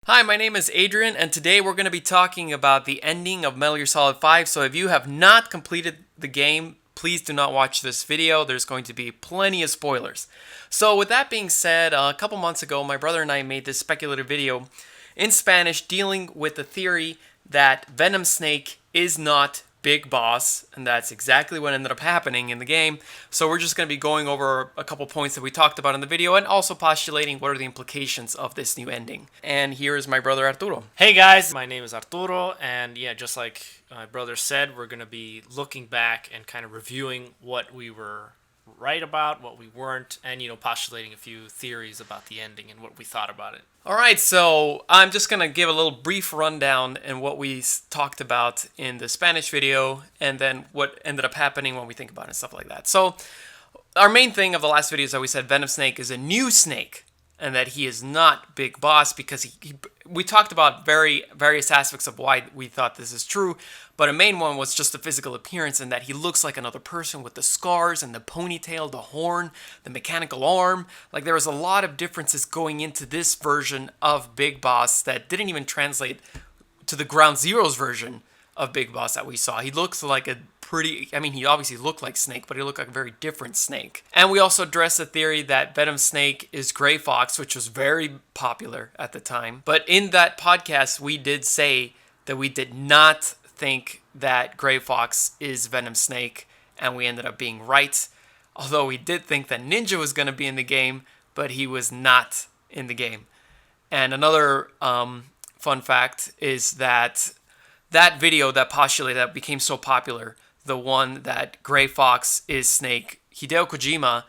Hi, my name is Adrian, and today we're going to be talking about the ending of Metal Gear Solid 5. So if you have not completed the game, please do not watch this video. There's going to be plenty of spoilers. So with that being said, a couple months ago, my brother and I made this speculative video in Spanish dealing with the theory that Venom Snake is not Big Boss, and that's exactly what ended up happening in the game. So we're just going to be going over a couple points that we talked about in the video and also postulating what are the implications of this new ending. And here is my brother Arturo. Hey guys, my name is Arturo, and yeah, just like my brother said, we're going to be looking back and kind of reviewing what we were right about, what we weren't, and postulating a few theories about the ending and what we thought about it. All right, so I'm just going to give a little brief rundown in what we talked about in the Spanish video and then what ended up happening when we think about it and stuff like that. So our main thing of the last video is that we said Venom Snake is a new snake and that he is not Big Boss because we talked about various aspects of why we thought this is true, but a main one was just the physical appearance and that he looks like another person with the scars and the ponytail, the horn, the mechanical arm. Like there was a lot of differences going into this version of Big Boss that didn't even translate to the Ground Zeroes version of Big Boss that we saw. He looks like a he obviously looked like Snake, but he looked like a very different Snake. And we also addressed the theory that Venom Snake is Gray Fox, which was very popular at the time. But in that podcast, we did say that we did not think that Gray Fox is Venom Snake, and we ended up being right. Although we did think that Ninja was going to be in the game, but he was not in the game. And another fun fact is that video that postulated that became so popular, the one that Gray Fox is Snake, Hideo Kojima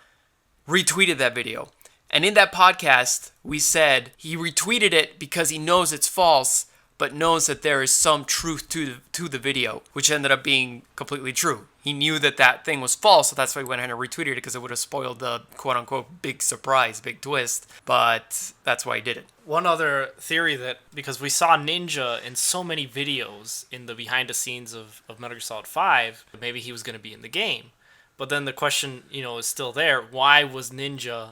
retweeted that video. And in that podcast, we said he retweeted it because he knows it's false, but knows that there is some truth to the video, which ended up being completely true. He knew that thing was false, so that's why he went ahead and retweeted it, because it would have spoiled the quote-unquote big surprise, big twist. But that's why he did it. One other theory that, because we saw Ninja in so many videos in the behind the scenes of Metal Gear Solid 5, maybe he was going to be in the game. But then the question, is still there. Why was Ninja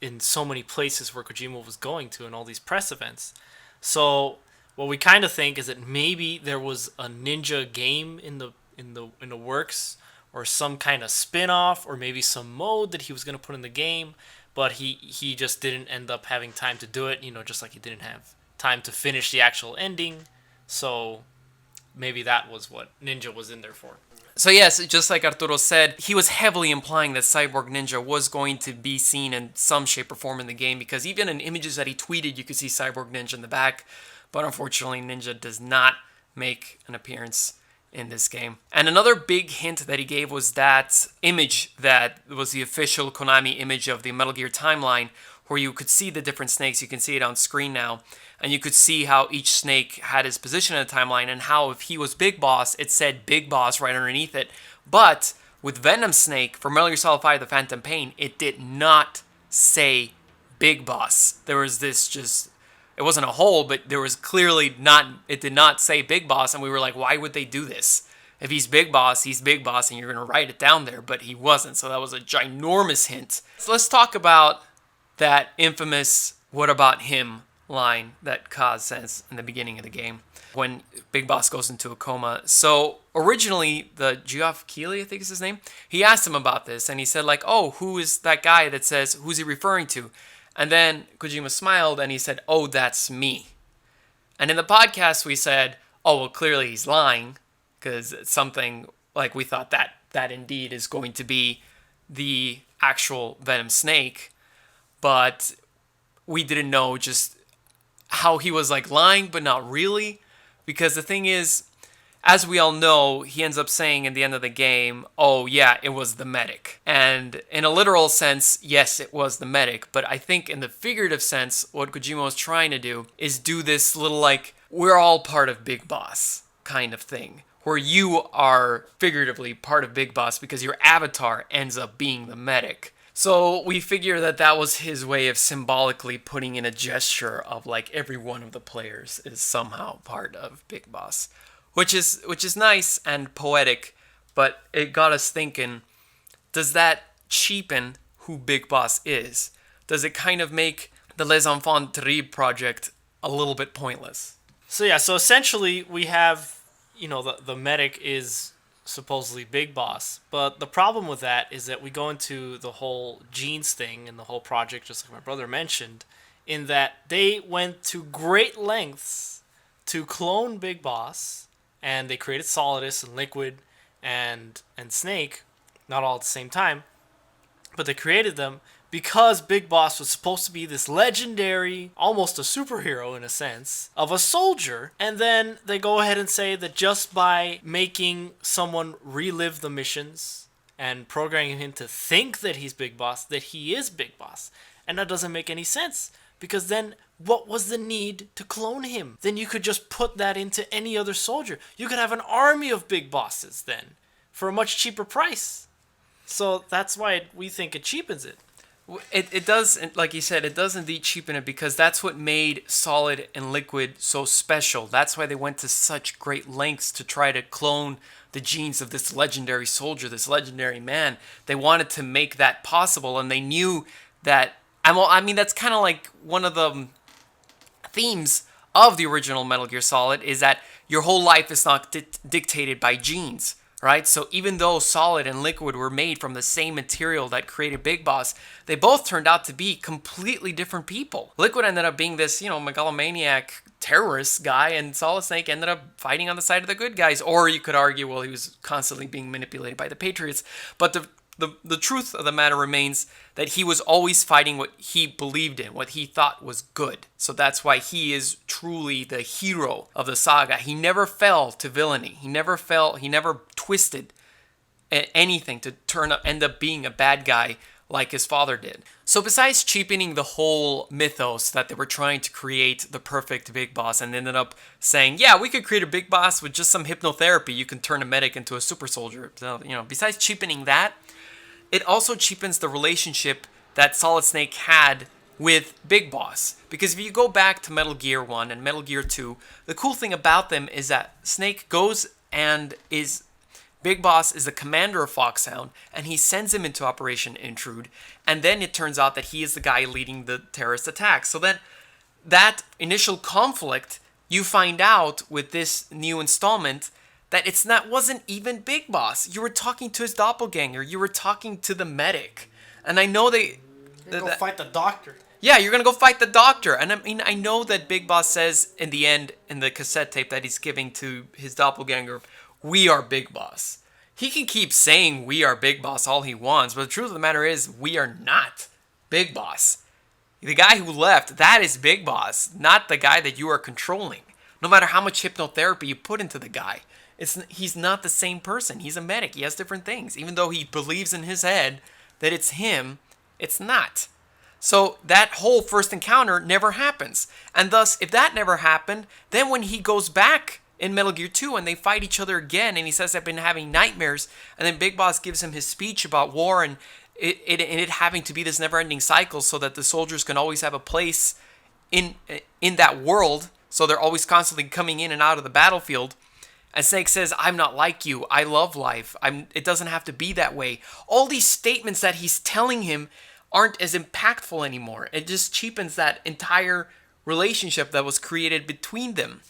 in so many places where Kojima was going to in all these press events? So what we kind of think is that maybe there was a Ninja game in the works, or some kind of spin-off, or maybe some mode that he was going to put in the game, but he just didn't end up having time to do it, just like he didn't have time to finish the actual ending. So maybe that was what Ninja was in there for. So yes, just like Arturo said, he was heavily implying that Cyborg Ninja was going to be seen in some shape or form in the game, because even in images that he tweeted, you could see Cyborg Ninja in the back. But unfortunately, Ninja does not make an appearance in this game. And another big hint that he gave was that image that was the official Konami image of the Metal Gear timeline, where you could see the different snakes. You can see it on screen now. And you could see how each snake had his position in the timeline, and how if he was Big Boss, it said Big Boss right underneath it. But with Venom Snake, for Metal Gear Solid 5 The Phantom Pain, it did not say Big Boss. There was this it wasn't a hole, but there was clearly it did not say Big Boss, and we were like, why would they do this? If he's Big Boss, and you're going to write it down there, but he wasn't, so that was a ginormous hint. So let's talk about that infamous "what about him" line that Kaz says in the beginning of the game when Big Boss goes into a coma. So originally, the Geoff Keighley, I think is his name, he asked him about this, and he said like, oh, who is that guy that says, who's he referring to? And then Kojima smiled and he said, oh, that's me. And in the podcast we said, oh, well, clearly he's lying, because it's something like we thought that indeed is going to be the actual Venom Snake. But we didn't know just how he was like lying, but not really. Because the thing is, as we all know, he ends up saying in the end of the game, oh yeah, it was the medic. And in a literal sense, yes, it was the medic. But I think in the figurative sense, what Kojima was trying to do is do this little like, we're all part of Big Boss kind of thing, where you are figuratively part of Big Boss because your avatar ends up being the medic. So we figure that was his way of symbolically putting in a gesture of like every one of the players is somehow part of Big Boss. Which is nice and poetic, but it got us thinking, does that cheapen who Big Boss is? Does it kind of make the Les Enfants Terribles project a little bit pointless. So yeah, so essentially we have, the medic is supposedly Big Boss, but the problem with that is that we go into the whole genes thing and the whole project, just like my brother mentioned, in that they went to great lengths to clone Big Boss, and they created Solidus and Liquid and Snake, not all at the same time, but they created them because Big Boss was supposed to be this legendary, almost a superhero in a sense, of a soldier. And then they go ahead and say that just by making someone relive the missions and programming him to think that he's Big Boss, that he is Big Boss. And that doesn't make any sense, because then what was the need to clone him? Then you could just put that into any other soldier. You could have an army of Big Bosses then for a much cheaper price. So that's why we think it cheapens it. It does, like you said, it does indeed cheapen it, because that's what made Solid and Liquid so special. That's why they went to such great lengths to try to clone the genes of this legendary soldier, this legendary man. They wanted to make that possible, and they knew that. I mean, that's kind of like one of the themes of the original Metal Gear Solid, is that your whole life is not dictated by genes. Right? So even though Solid and Liquid were made from the same material that created Big Boss, they both turned out to be completely different people. Liquid ended up being this, megalomaniac terrorist guy, and Solid Snake ended up fighting on the side of the good guys. Or you could argue, well, he was constantly being manipulated by the Patriots. But the truth of the matter remains that he was always fighting what he believed in, what he thought was good. So that's why he is truly the hero of the saga. He never fell to villainy. He never twisted anything to end up being a bad guy like his father did. So besides cheapening the whole mythos that they were trying to create the perfect Big Boss, and ended up saying, yeah, we could create a Big Boss with just some hypnotherapy. You can turn a medic into a super soldier. So, besides cheapening that, it also cheapens the relationship that Solid Snake had with Big Boss. Because if you go back to Metal Gear 1 and Metal Gear 2, the cool thing about them is that Snake goes and Big Boss is the commander of Foxhound, and he sends him into Operation Intrude, and then it turns out that he is the guy leading the terrorist attack. So then, that initial conflict, you find out with this new installment, that wasn't even Big Boss. You were talking to his doppelganger. You were talking to the medic. And I know You're gonna go fight the doctor. Yeah, you're gonna go fight the doctor. And I mean, I know that Big Boss says in the end, in the cassette tape that he's giving to his doppelganger, we are Big Boss. He can keep saying we are Big Boss all he wants, but the truth of the matter is, we are not Big Boss. The guy who left, that is Big Boss, not the guy that you are controlling. No matter how much hypnotherapy you put into the guy. He's not the same person. He's a medic. He has different things. Even though he believes in his head that it's him, it's not. So that whole first encounter never happens. And thus, if that never happened, then when he goes back in Metal Gear 2 and they fight each other again, and he says, I've been having nightmares, and then Big Boss gives him his speech about war and it having to be this never-ending cycle so that the soldiers can always have a place in that world, so they're always constantly coming in and out of the battlefield. And Snake says, I'm not like you. I love life. It doesn't have to be that way. All these statements that he's telling him aren't as impactful anymore. It just cheapens that entire relationship that was created between them.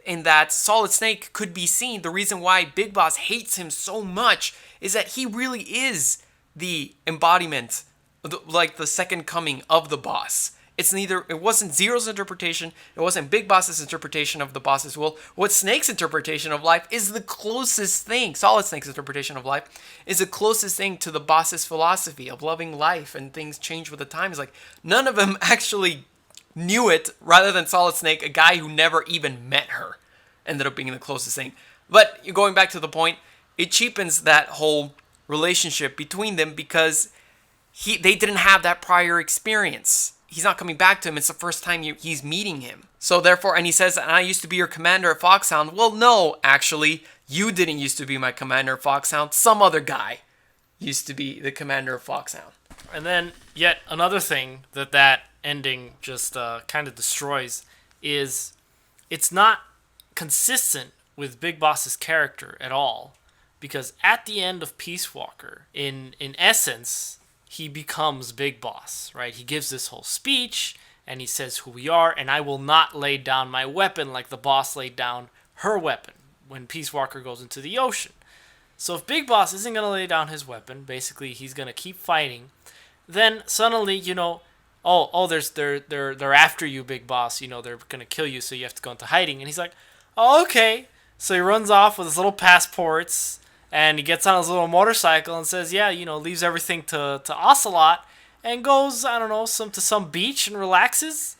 In that Solid Snake could be seen, the reason why Big Boss hates him so much is that he really is the embodiment, like the second coming of the boss. It wasn't Zero's interpretation, it wasn't Big Boss's interpretation of the boss's will. What Snake's interpretation of life is the closest thing, Solid Snake's interpretation of life, is the closest thing to the boss's philosophy of loving life and things change with the times. Like, none of them actually knew it, rather than Solid Snake, a guy who never even met her, ended up being the closest thing. But going back to the point, it cheapens that whole relationship between them because they didn't have that prior experience. He's not coming back to him. It's the first time he's meeting him. So therefore, and he says, I used to be your commander at Foxhound. Well, no, actually, you didn't used to be my commander at Foxhound. Some other guy used to be the commander of Foxhound. And then yet another thing that ending just kind of destroys is it's not consistent with Big Boss's character at all. Because at the end of Peace Walker, in essence, he becomes Big Boss, right? He gives this whole speech, and he says who we are, and I will not lay down my weapon like the boss laid down her weapon when Peace Walker goes into the ocean. So if Big Boss isn't going to lay down his weapon, basically he's going to keep fighting, then suddenly, they're after you, Big Boss, they're going to kill you, so you have to go into hiding. And he's like, oh, okay. So he runs off with his little passports, and he gets on his little motorcycle and says, yeah, leaves everything to Ocelot, and goes, I don't know, to some beach and relaxes.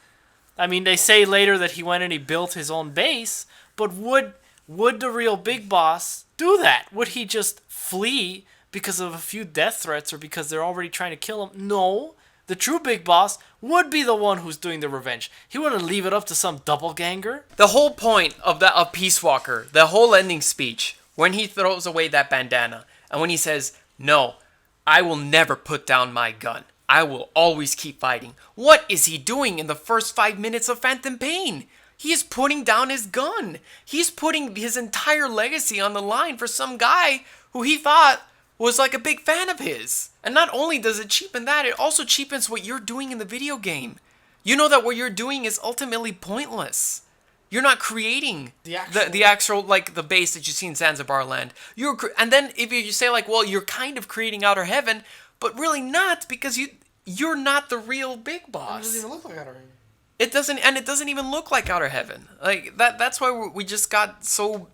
I mean, they say later that he went and he built his own base, but would the real Big Boss do that? Would he just flee because of a few death threats or because they're already trying to kill him? No. The true Big Boss would be the one who's doing the revenge. He wouldn't leave it up to some doppelganger. The whole point of Peace Walker, the whole ending speech, when he throws away that bandana and when he says, no, I will never put down my gun. I will always keep fighting. What is he doing in the first 5 minutes of Phantom Pain? He is putting down his gun. He's putting his entire legacy on the line for some guy who he thought was like a big fan of his. And not only does it cheapen that, it also cheapens what you're doing in the video game. You know that what you're doing is ultimately pointless. You're not creating the actual like the base that you see in Zanzibar Land. And then if you say like, well, you're kind of creating Outer Heaven, but really not, because you're not the real Big Boss. It doesn't even look like Outer Heaven. It doesn't even look like Outer Heaven. Like that's why we just got so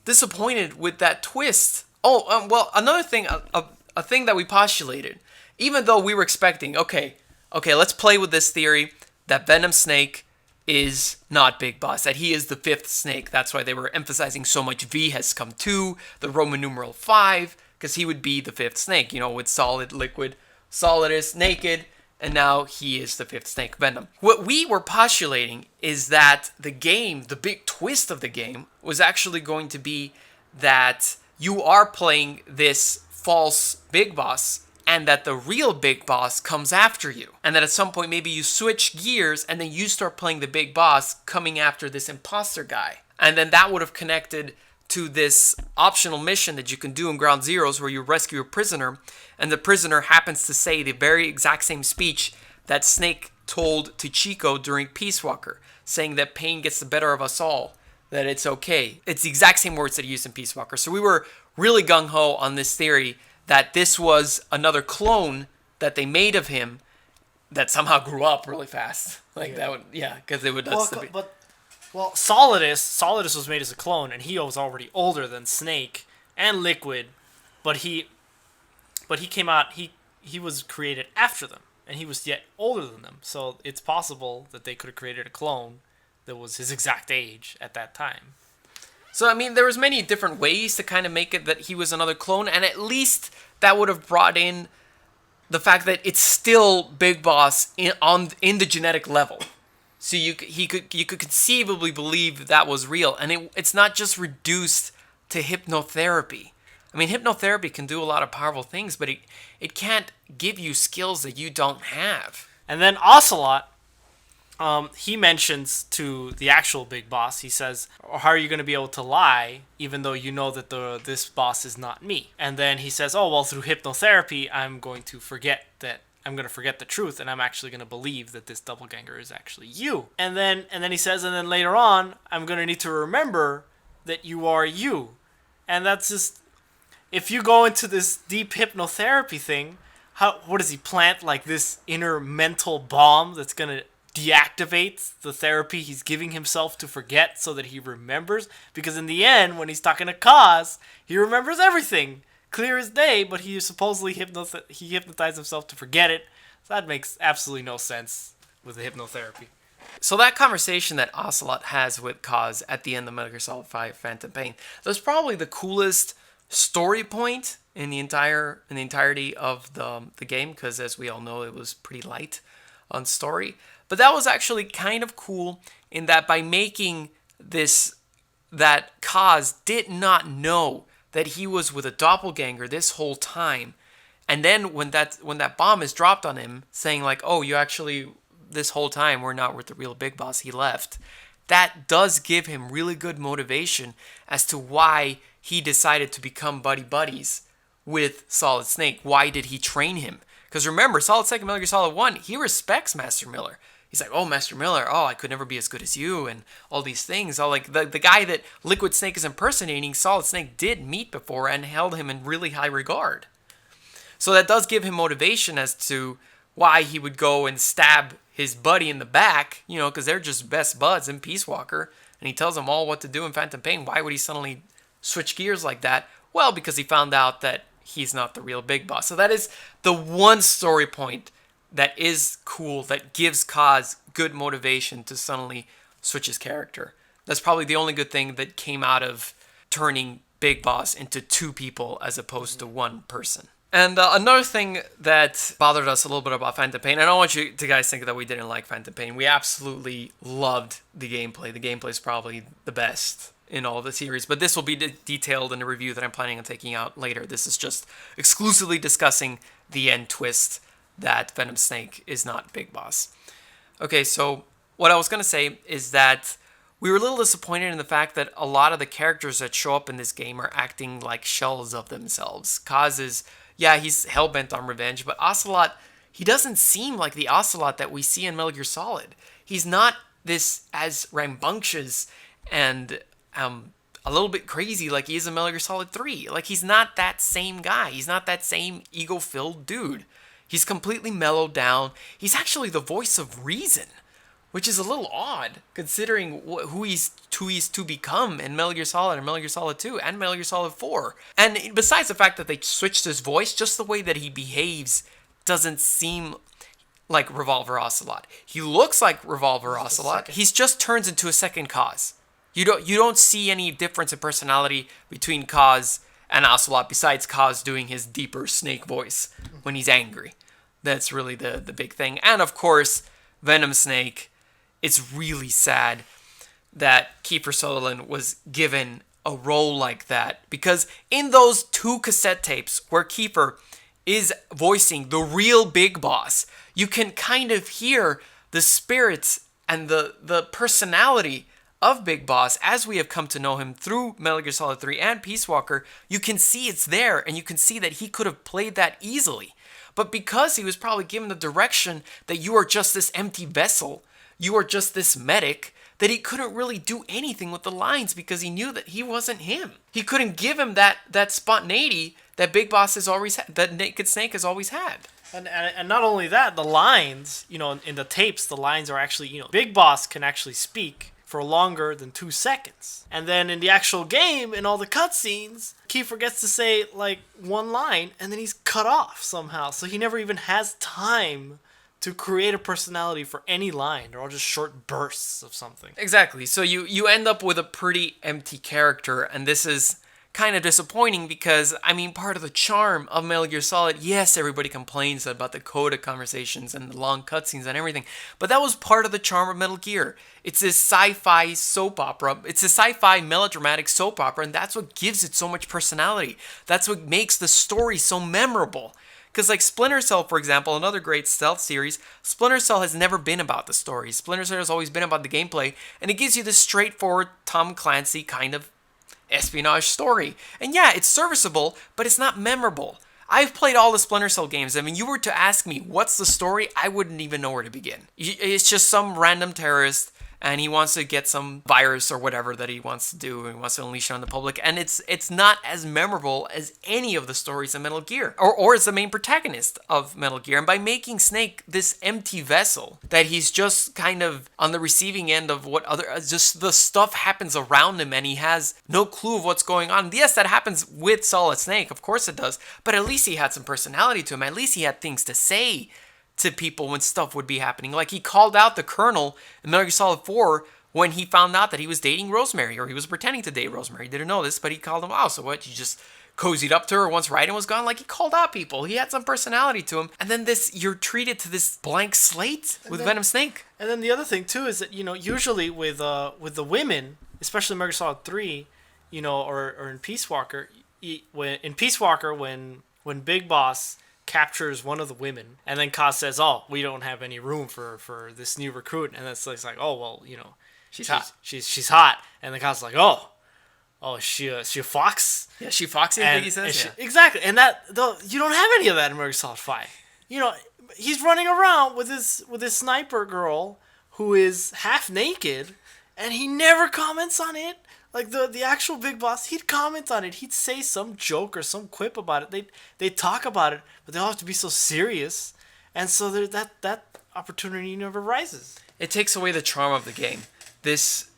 disappointed with that twist. Oh, well, another thing, a thing that we postulated, even though we were expecting, okay, let's play with this theory that Venom Snake is not Big Boss, that he is the fifth snake. That's why they were emphasizing so much V has come to the Roman numeral 5, because he would be the fifth snake, with solid, liquid, solidus, naked, and now he is the fifth snake, Venom. What we were postulating is that the game, the big twist of the game, was actually going to be that you are playing this false Big Boss, and that the real Big Boss comes after you. And that at some point maybe you switch gears and then you start playing the Big Boss coming after this imposter guy. And then that would have connected to this optional mission that you can do in Ground Zeroes where you rescue a prisoner, and the prisoner happens to say the very exact same speech that Snake told to Chico during Peace Walker, saying that pain gets the better of us all, that it's okay. It's the exact same words that he used in Peace Walker. So we were really gung-ho on this theory that this was another clone that they made of him that somehow grew up really fast. Because it would... Well, Solidus was made as a clone, and he was already older than Snake and Liquid, but he came out, he was created after them, and he was yet older than them. So it's possible that they could have created a clone that was his exact age at that time. So, I mean, there was many different ways to kind of make it that he was another clone, and at least that would have brought in the fact that it's still Big Boss in the genetic level. So you could conceivably believe that was real, and it's not just reduced to hypnotherapy. I mean, hypnotherapy can do a lot of powerful things, but it can't give you skills that you don't have. And then Ocelot, he mentions to the actual Big Boss, he says, how are you going to be able to lie even though you know that this boss is not me? And then he says, oh, well, through hypnotherapy, I'm going to forget the truth, and I'm actually going to believe that this doppelganger is actually you. And then he says, and then later on, I'm going to need to remember that you are you. And that's just, if you go into this deep hypnotherapy thing, what does he plant, like this inner mental bomb that's going to deactivate the therapy he's giving himself to forget so that he remembers? Because in the end, when he's talking to Kaz, he remembers everything. Clear as day, but he supposedly hypnotized himself to forget it. So that makes absolutely no sense with the hypnotherapy. So that conversation that Ocelot has with Kaz at the end of Metal Gear Solid 5 Phantom Pain, that's probably the coolest story point in the entirety of the game, because as we all know, it was pretty light on story. But that was actually kind of cool in that by making this, that Kaz did not know that he was with a doppelganger this whole time. And then when that bomb is dropped on him, saying like, oh, you actually, this whole time, we're not with the real Big Boss, he left. That does give him really good motivation as to why he decided to become buddies with Solid Snake. Why did he train him? Because remember, Solid Snake and Metal Gear Solid 1, he respects Master Miller. He's like, oh, Master Miller, oh, I could never be as good as you, and all these things. All like the guy that Liquid Snake is impersonating, Solid Snake did meet before and held him in really high regard. So that does give him motivation as to why he would go and stab his buddy in the back, because they're just best buds in Peace Walker, and he tells them all what to do in Phantom Pain. Why would he suddenly switch gears like that? Well, because he found out that he's not the real big boss. So that is the one story point that is cool, that gives Kaz good motivation to suddenly switch his character. That's probably the only good thing that came out of turning Big Boss into two people as opposed to one person. And another thing that bothered us a little bit about Phantom Pain, I don't want you to guys think that we didn't like Phantom Pain. We absolutely loved the gameplay. The gameplay is probably the best in all of the series, but this will be detailed in a review that I'm planning on taking out later. This is just exclusively discussing the end twist that Venom Snake is not Big Boss. Okay, so what I was going to say is that we were a little disappointed in the fact that a lot of the characters that show up in this game are acting like shells of themselves. Kaz is, he's hell-bent on revenge, but Ocelot, he doesn't seem like the Ocelot that we see in Metal Gear Solid. He's not this as rambunctious and a little bit crazy like he is in Metal Gear Solid 3. Like, he's not that same guy. He's not that same ego-filled dude. He's completely mellowed down. He's actually the voice of reason, which is a little odd considering who he's to become in Metal Gear Solid and Metal Gear Solid 2 and Metal Gear Solid 4. And besides the fact that they switched his voice, just the way that he behaves doesn't seem like Revolver Ocelot. He looks like Revolver Ocelot. He just turns into a second Kaz. You don't see any difference in personality between Kaz and Ocelot besides Kaz doing his deeper Snake voice when he's angry. That's really the big thing. And of course, Venom Snake. It's really sad that Kiefer Sutherland was given a role like that, because in those 2 cassette tapes where Kiefer is voicing the real Big Boss, you can kind of hear the spirits and the personality of Big Boss as we have come to know him through Metal Gear Solid 3 and Peace Walker. You can see it's there, and you can see that he could have played that easily. But because he was probably given the direction that you are just this empty vessel, you are just this medic, that he couldn't really do anything with the lines because he knew that he wasn't him. He couldn't give him that spontaneity that Big Boss has always had, that Naked Snake has always had. And not only that, the lines, in the tapes, the lines are actually, Big Boss can actually speak for longer than 2 seconds. And then in the actual game, in all the cutscenes, Kiefer gets to say, like, one line, and then he's cut off somehow. So he never even has time to create a personality for any line. They're all just short bursts of something. Exactly. So you end up with a pretty empty character, and this is kind of disappointing because, part of the charm of Metal Gear Solid, yes, everybody complains about the coda conversations and the long cutscenes and everything, but that was part of the charm of Metal Gear. It's this sci-fi soap opera. It's a sci-fi melodramatic soap opera, and that's what gives it so much personality. That's what makes the story so memorable. Because like Splinter Cell, for example, another great stealth series, Splinter Cell has never been about the story. Splinter Cell has always been about the gameplay, and it gives you this straightforward Tom Clancy kind of espionage story. And yeah, it's serviceable, but it's not memorable. I've played all the Splinter Cell games. You were to ask me, what's the story? I wouldn't even know where to begin. It's just some random terrorist, and he wants to get some virus or whatever that he wants to do, and he wants to unleash it on the public, and it's not as memorable as any of the stories in Metal Gear, or as the main protagonist of Metal Gear. And by making Snake this empty vessel, that he's just kind of on the receiving end of what just the stuff happens around him, and he has no clue of what's going on. Yes, that happens with Solid Snake, of course it does, but at least he had some personality to him. At least he had things to say to people when stuff would be happening. Like, he called out the Colonel in Metal Gear Solid 4 when he found out that he was dating Rosemary, or he was pretending to date Rosemary. He didn't know this, but he called him, so what, you just cozied up to her once Raiden was gone? Like, he called out people. He had some personality to him. And then you're treated to this blank slate with Venom Snake. And then the other thing, too, is that, usually with the women, especially in Metal Gear Solid 3, or in Peace Walker, when Big Boss captures one of the women, and then Kaz says, we don't have any room for this new recruit, and it's like, she's hot. She's hot. And then Kaz is like, is she a fox? Yeah, she foxy, I think he says. Exactly. And you don't have any of that in Metal Gear Solid 5. He's running around with his sniper girl, who is half naked, and he never comments on it. Like the actual big boss, he'd comment on it. He'd say some joke or some quip about it. They'd talk about it, but they all have to be so serious, and so that opportunity never rises. It takes away the charm of the game. This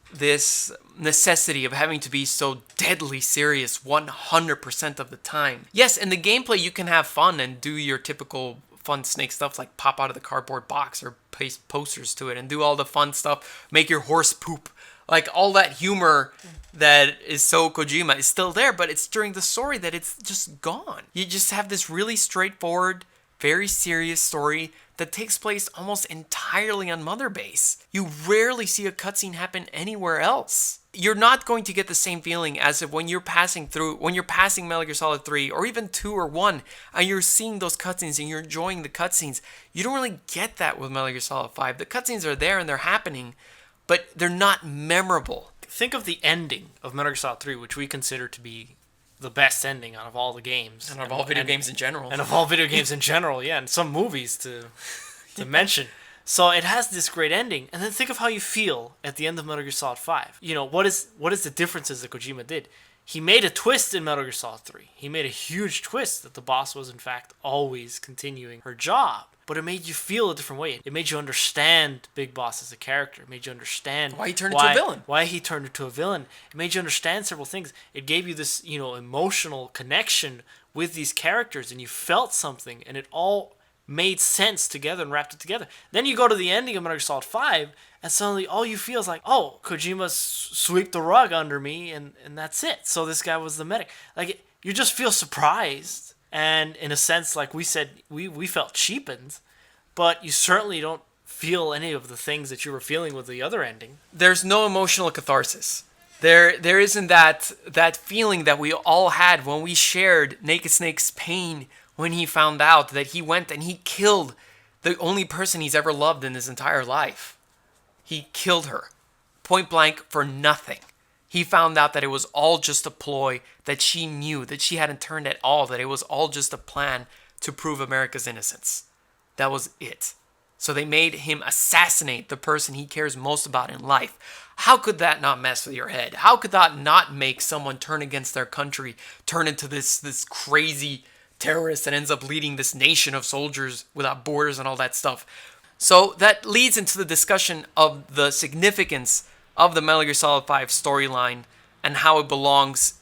necessity of having to be so deadly serious 100% of the time. Yes, in the gameplay you can have fun and do your typical fun Snake stuff like pop out of the cardboard box or paste posters to it and do all the fun stuff, make your horse poop. Like all that humor that is so Kojima is still there, but it's during the story that it's just gone. You just have this really straightforward, very serious story that takes place almost entirely on Mother Base. You rarely see a cutscene happen anywhere else. You're not going to get the same feeling as if when you're passing Metal Gear Solid 3 or even 2 or 1 and you're seeing those cutscenes and you're enjoying the cutscenes. You don't really get that with Metal Gear Solid 5. The cutscenes are there and they're happening, but they're not memorable. Think of the ending of Metal Gear Solid 3, which we consider to be the best ending out of all the games. And of all video games in general. And of all video games in general, yeah, and some movies to mention. So it has this great ending, and then think of how you feel at the end of Metal Gear Solid 5. You know, what is the differences that Kojima did? He made a twist in Metal Gear Solid 3. He made a huge twist that the boss was in fact always continuing her job. But it made you feel a different way. It made you understand Big Boss as a character. It made you understand why he turned into a villain. Why he turned into a villain. It made you understand several things. It gave you this, emotional connection with these characters, and you felt something, and it all made sense together and wrapped it together. Then you go to the ending of Metal Gear Solid 5, and suddenly all you feel is like, oh, Kojima swept the rug under me, and that's it. So this guy was the medic. Like, you just feel surprised. And in a sense, like we said, we felt cheapened, but you certainly don't feel any of the things that you were feeling with the other ending. There's no emotional catharsis. There isn't that feeling that we all had when we shared Naked Snake's pain when he found out that he went and he killed the only person he's ever loved in his entire life. He killed her, point blank, for nothing. He found out that it was all just a ploy, that she knew, that she hadn't turned at all, that it was all just a plan to prove America's innocence. That was it. So they made him assassinate the person he cares most about in life. How could that not mess with your head? How could that not make someone turn against their country, turn into this crazy terrorist that ends up leading this nation of soldiers without borders and all that stuff? So that leads into the discussion of the significance of the Metal Gear Solid 5 storyline and how it belongs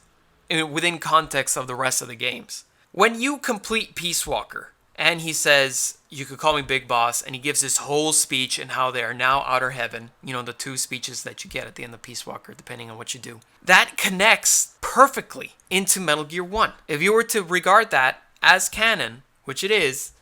within context of the rest of the games. When you complete Peace Walker, and he says, you could call me Big Boss, and he gives this whole speech and how they are now outer heaven, the 2 speeches that you get at the end of Peace Walker, depending on what you do. That connects perfectly into Metal Gear 1. If you were to regard that as canon, which it is,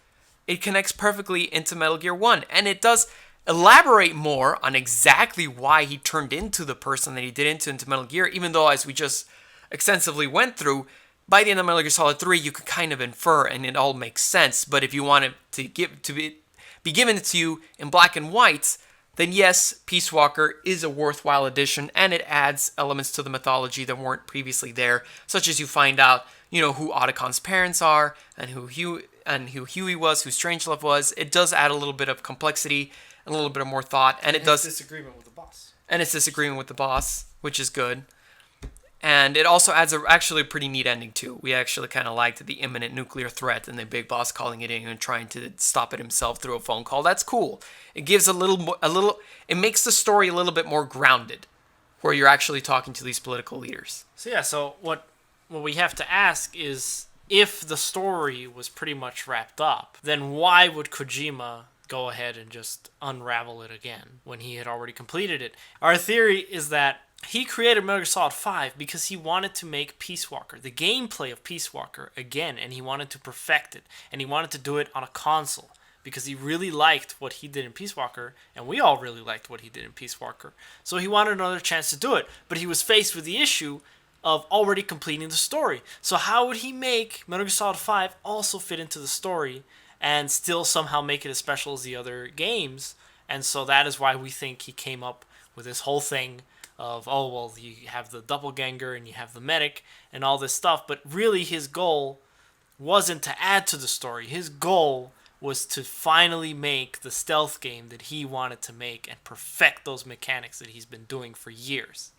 it connects perfectly into Metal Gear 1, and it does elaborate more on exactly why he turned into the person that he did into Metal Gear, even though, as we just extensively went through, by the end of Metal Gear Solid 3, you could kind of infer, and it all makes sense. But if you want it to be given to you in black and white, then yes, Peace Walker is a worthwhile addition, and it adds elements to the mythology that weren't previously there, such as you find out, who Otacon's parents are, and who Huey was, who Strangelove was. It does add a little bit of complexity, a little bit of more thought, and it does disagreement with the boss. And it's disagreement with the boss, which is good. And it also adds actually a pretty neat ending too. We actually kind of liked the imminent nuclear threat and the Big Boss calling it in and trying to stop it himself through a phone call. That's cool. It gives it makes the story a little bit more grounded, where you're actually talking to these political leaders. So what we have to ask is, if the story was pretty much wrapped up, then why would Kojima go ahead and just unravel it again when he had already completed it? Our theory is that he created Metal Gear Solid 5 because he wanted to make Peace Walker, the gameplay of Peace Walker, again, and he wanted to perfect it, and he wanted to do it on a console because he really liked what he did in Peace Walker, and we all really liked what he did in Peace Walker. So he wanted another chance to do it, but he was faced with the issue of already completing the story. So how would he make Metal Gear Solid 5 also fit into the story and still somehow make it as special as the other games? And so that is why we think he came up with this whole thing of, you have the doppelganger and you have the medic and all this stuff, but really his goal wasn't to add to the story. His goal was to finally make the stealth game that he wanted to make and perfect those mechanics that he's been doing for years.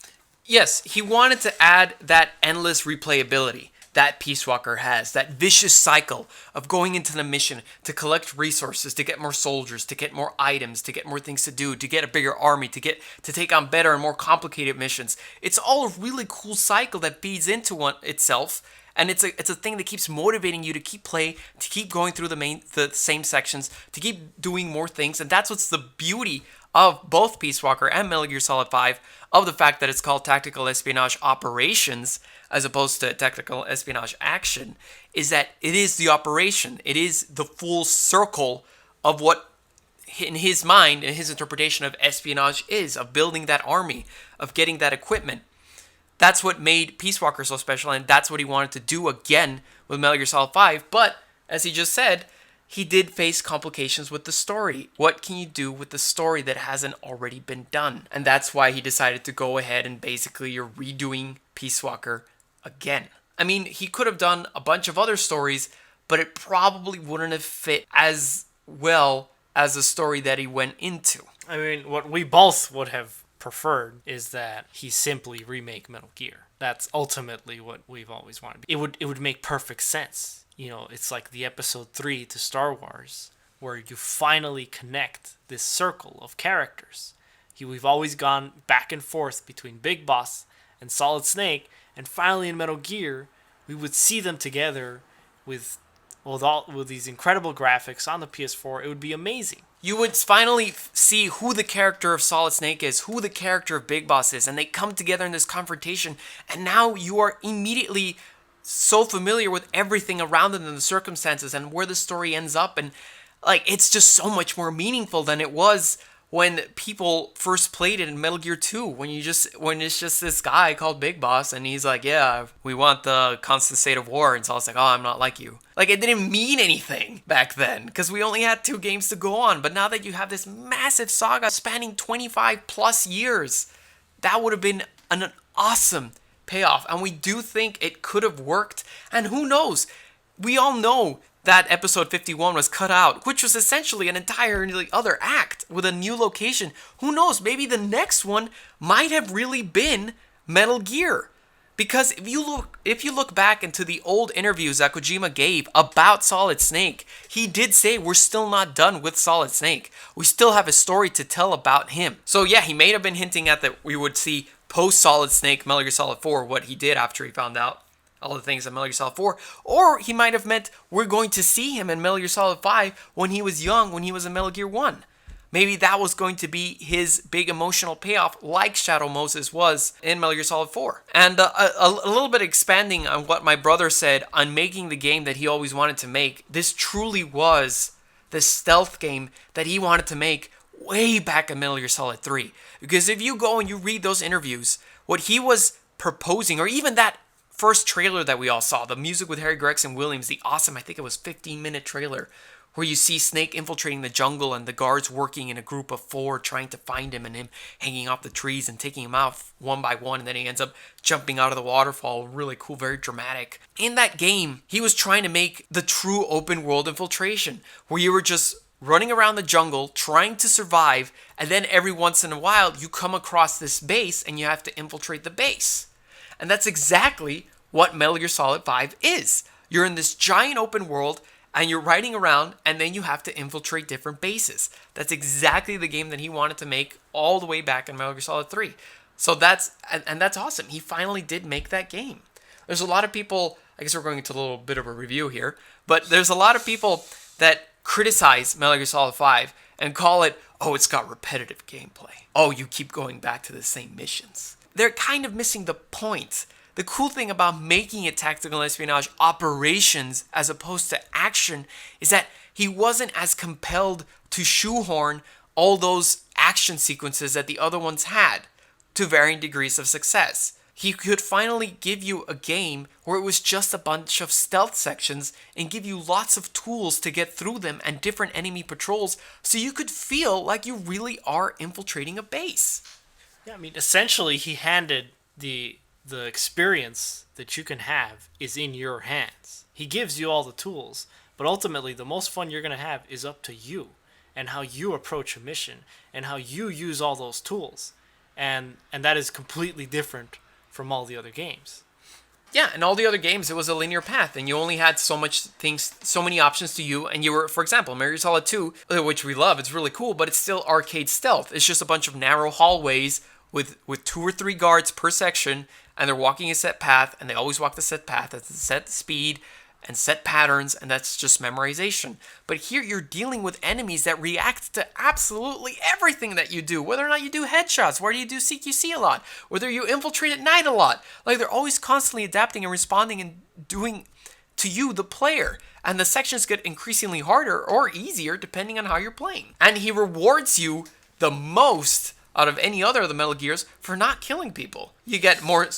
Yes, he wanted to add that endless replayability that Peace Walker has, that vicious cycle of going into the mission to collect resources, to get more soldiers, to get more items, to get more things to do, to get a bigger army, to take on better and more complicated missions. It's all a really cool cycle that feeds into itself, and it's a thing that keeps motivating you to keep play, to keep going through the same sections, to keep doing more things, and that's what's the beauty of both Peace Walker and Metal Gear Solid 5, of the fact that it's called Tactical Espionage Operations as opposed to Tactical Espionage Action, is that it is the operation. It is the full circle of what, in his mind, in his interpretation of espionage is, of building that army, of getting that equipment. That's what made Peace Walker so special, and that's what he wanted to do again with Metal Gear Solid 5, but, as he just said, he did face complications with the story. What can you do with the story that hasn't already been done? And that's why he decided to go ahead and basically you're redoing Peace Walker again. I mean, he could have done a bunch of other stories, but it probably wouldn't have fit as well as the story that he went into. I mean, what we both would have preferred is that he simply remake Metal Gear. That's ultimately what we've always wanted. It would make perfect sense. You know, it's like the episode 3 to Star Wars, where you finally connect this circle of characters. We've always gone back and forth between Big Boss and Solid Snake, and finally in Metal Gear, we would see them together with these incredible graphics on the PS4. It would be amazing. You would finally see who the character of Solid Snake is, who the character of Big Boss is, and they come together in this confrontation, and now you are immediately so familiar with everything around them and the circumstances and where the story ends up, and like it's just so much more meaningful than it was when people first played it in Metal Gear 2, when it's just this guy called Big Boss and he's like, yeah, we want the constant state of war, and so it's like, oh, I'm not like you. Like, it didn't mean anything back then because we only had 2 games to go on, but now that you have this massive saga spanning 25 plus years, that would have been an awesome payoff, and we do think it could have worked, and who knows, we all know that episode 51 was cut out, which was essentially an entirely other act with a new location. Who knows, maybe the next one might have really been Metal Gear, because if you look back into the old interviews that Kojima gave about Solid Snake, he did say we're still not done with Solid Snake. We still have a story to tell about him. So yeah, he may have been hinting at that we would see post-Solid Snake Metal Gear Solid 4, what he did after he found out all the things in Metal Gear Solid 4, or he might have meant we're going to see him in Metal Gear Solid 5 when he was young, when he was in Metal Gear 1. Maybe that was going to be his big emotional payoff, like Shadow Moses was in Metal Gear Solid 4. And a little bit expanding on what my brother said on making the game that he always wanted to make, this truly was the stealth game that he wanted to make way back in Metal Gear Solid 3. Because if you go and you read those interviews, what he was proposing, or even that first trailer that we all saw, the music with Harry Gregson Williams, the awesome, I think it was 15-minute trailer, where you see Snake infiltrating the jungle and the guards working in a group of 4 trying to find him, and him hanging off the trees and taking him out one by one, and then he ends up jumping out of the waterfall. Really cool, very dramatic. In that game, he was trying to make the true open world infiltration, where you were just running around the jungle, trying to survive, and then every once in a while, you come across this base, and you have to infiltrate the base. And that's exactly what Metal Gear Solid 5 is. You're in this giant open world, and you're riding around, and then you have to infiltrate different bases. That's exactly the game that he wanted to make all the way back in Metal Gear Solid 3. So that's awesome. He finally did make that game. There's a lot of people, I guess we're going into a little bit of a review here, but there's a lot of people that criticize Metal Gear Solid 5 and call it, oh, it's got repetitive gameplay. Oh, you keep going back to the same missions. They're kind of missing the point. The cool thing about making it tactical espionage operations as opposed to action is that he wasn't as compelled to shoehorn all those action sequences that the other ones had to varying degrees of success. He could finally give you a game where it was just a bunch of stealth sections and give you lots of tools to get through them and different enemy patrols so you could feel like you really are infiltrating a base. Yeah, I mean, essentially he handed the experience that you can have is in your hands. He gives you all the tools, But ultimately, the most fun you're going to have is up to you and how you approach a mission and how you use all those tools. And that is completely different from all the other games. Yeah, in all the other games, it was a linear path, and you only had so many options to you, and you were, for example, Metal Gear Solid 2, which we love, it's really cool, but it's still arcade stealth. It's just a bunch of narrow hallways with 2 or 3 guards per section, and they're walking a set path, and they always walk the set path at the set speed and set patterns, and that's just memorization. But here you're dealing with enemies that react to absolutely everything that you do, whether or not you do headshots, whether you do CQC a lot, whether you infiltrate at night a lot. Like, they're always constantly adapting and responding and doing to you, the player. And the sections get increasingly harder or easier depending on how you're playing. And he rewards you the most out of any other of the Metal Gears for not killing people. You get more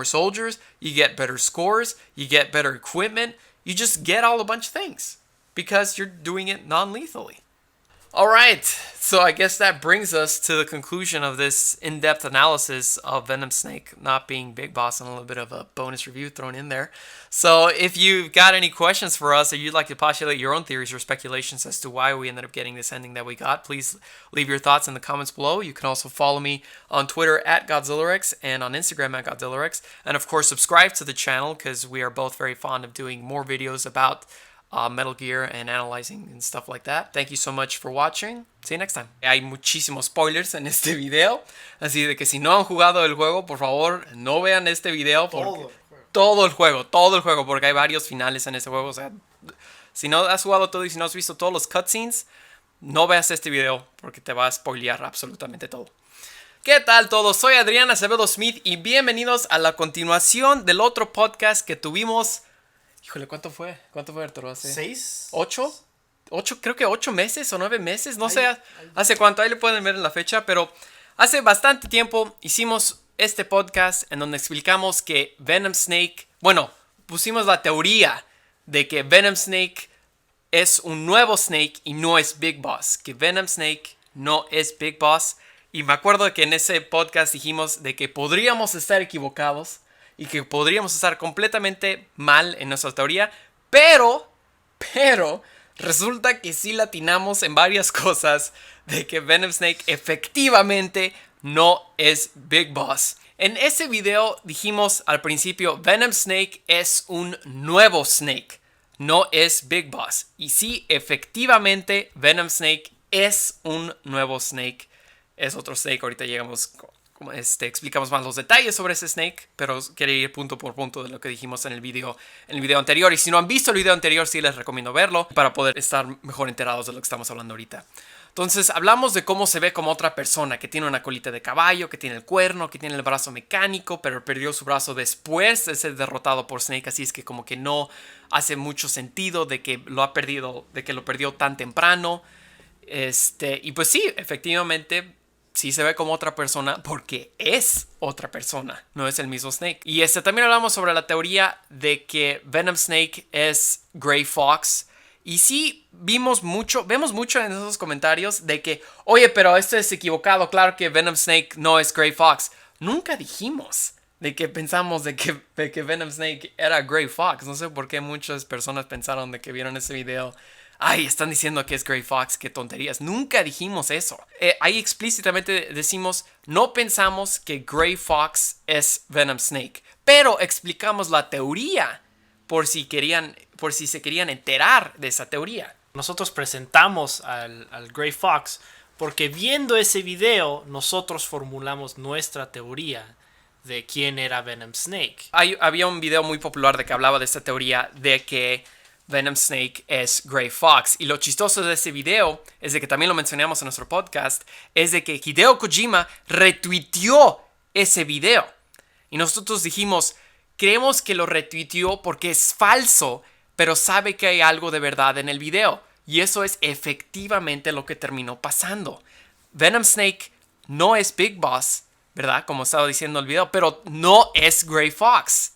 soldiers, you get better scores, you get better equipment, you just get all a bunch of things because you're doing it non-lethally. Alright, so I guess that brings us to the conclusion of this in-depth analysis of Venom Snake not being Big Boss, and a little bit of a bonus review thrown in there. So if you've got any questions for us, or you'd like to postulate your own theories or speculations as to why we ended up getting this ending that we got, please leave your thoughts in the comments below. You can also follow me on Twitter at GodzillaRex and on Instagram at GodzillaRex. And of course, subscribe to the channel because we are both very fond of doing more videos about Metal Gear and analyzing and stuff like that. Thank you so much for watching. See you next time. Hay muchísimos spoilers en este video, así de que si no han jugado el juego, por favor, no vean este video porque todo el juego, porque hay varios finales en este juego. O sea, si no has jugado todo y si no has visto todos los cutscenes, no veas este video porque te va a spoilear absolutamente todo. ¿Qué tal todos? Soy Adrián Acevedo Smith y bienvenidos a la continuación del otro podcast que tuvimos. Híjole, ¿cuánto fue? ¿Cuánto fue, Arturo? ¿Hace 6? ¿8? Creo que 8 meses o 9 meses. No sé hace cuánto. Ahí le pueden ver en la fecha. Pero hace bastante tiempo hicimos este podcast en donde explicamos que Venom Snake... Bueno, pusimos la teoría de que Venom Snake es un nuevo Snake y no es Big Boss. Que Venom Snake no es Big Boss. Y me acuerdo que en ese podcast dijimos de que podríamos estar equivocados y que podríamos estar completamente mal en nuestra teoría, pero resulta que sí latinamos en varias cosas de que Venom Snake efectivamente no es Big Boss. En ese video dijimos al principio, Venom Snake es un nuevo Snake, no es Big Boss. Y sí, efectivamente Venom Snake es un nuevo Snake, es otro Snake. Ahorita llegamos... explicamos más los detalles sobre ese Snake, pero quería ir punto por punto de lo que dijimos en el video anterior. Y si no han visto el video anterior, sí les recomiendo verlo para poder estar mejor enterados de lo que estamos hablando ahorita. Entonces hablamos de cómo se ve como otra persona, que tiene una colita de caballo, que tiene el cuerno, que tiene el brazo mecánico, pero perdió su brazo después de ser derrotado por Snake. Así es que como que no hace mucho sentido de que lo perdió tan temprano. Y pues sí, efectivamente sí se ve como otra persona porque es otra persona, no es el mismo Snake. Y también hablamos sobre la teoría de que Venom Snake es Gray Fox. Y sí vemos mucho en esos comentarios de que, oye, pero esto es equivocado, claro que Venom Snake no es Gray Fox. Nunca dijimos de que pensamos de que Venom Snake era Gray Fox. No sé por qué muchas personas pensaron de que vieron ese video. Ay, están diciendo que es Gray Fox, qué tonterías. Nunca dijimos eso. Ahí explícitamente decimos, no pensamos que Gray Fox es Venom Snake. Pero explicamos la teoría por si se querían enterar de esa teoría. Nosotros presentamos al Gray Fox porque viendo ese video, nosotros formulamos nuestra teoría de quién era Venom Snake. Había un video muy popular de que hablaba de esta teoría de que Venom Snake es Gray Fox. Y lo chistoso de ese video es de que también lo mencionamos en nuestro podcast, es de que Hideo Kojima retuiteó ese video. Y nosotros dijimos, creemos que lo retuiteó porque es falso, pero sabe que hay algo de verdad en el video. Y eso es efectivamente lo que terminó pasando. Venom Snake no es Big Boss, ¿verdad? Como estaba diciendo el video, pero no es Gray Fox.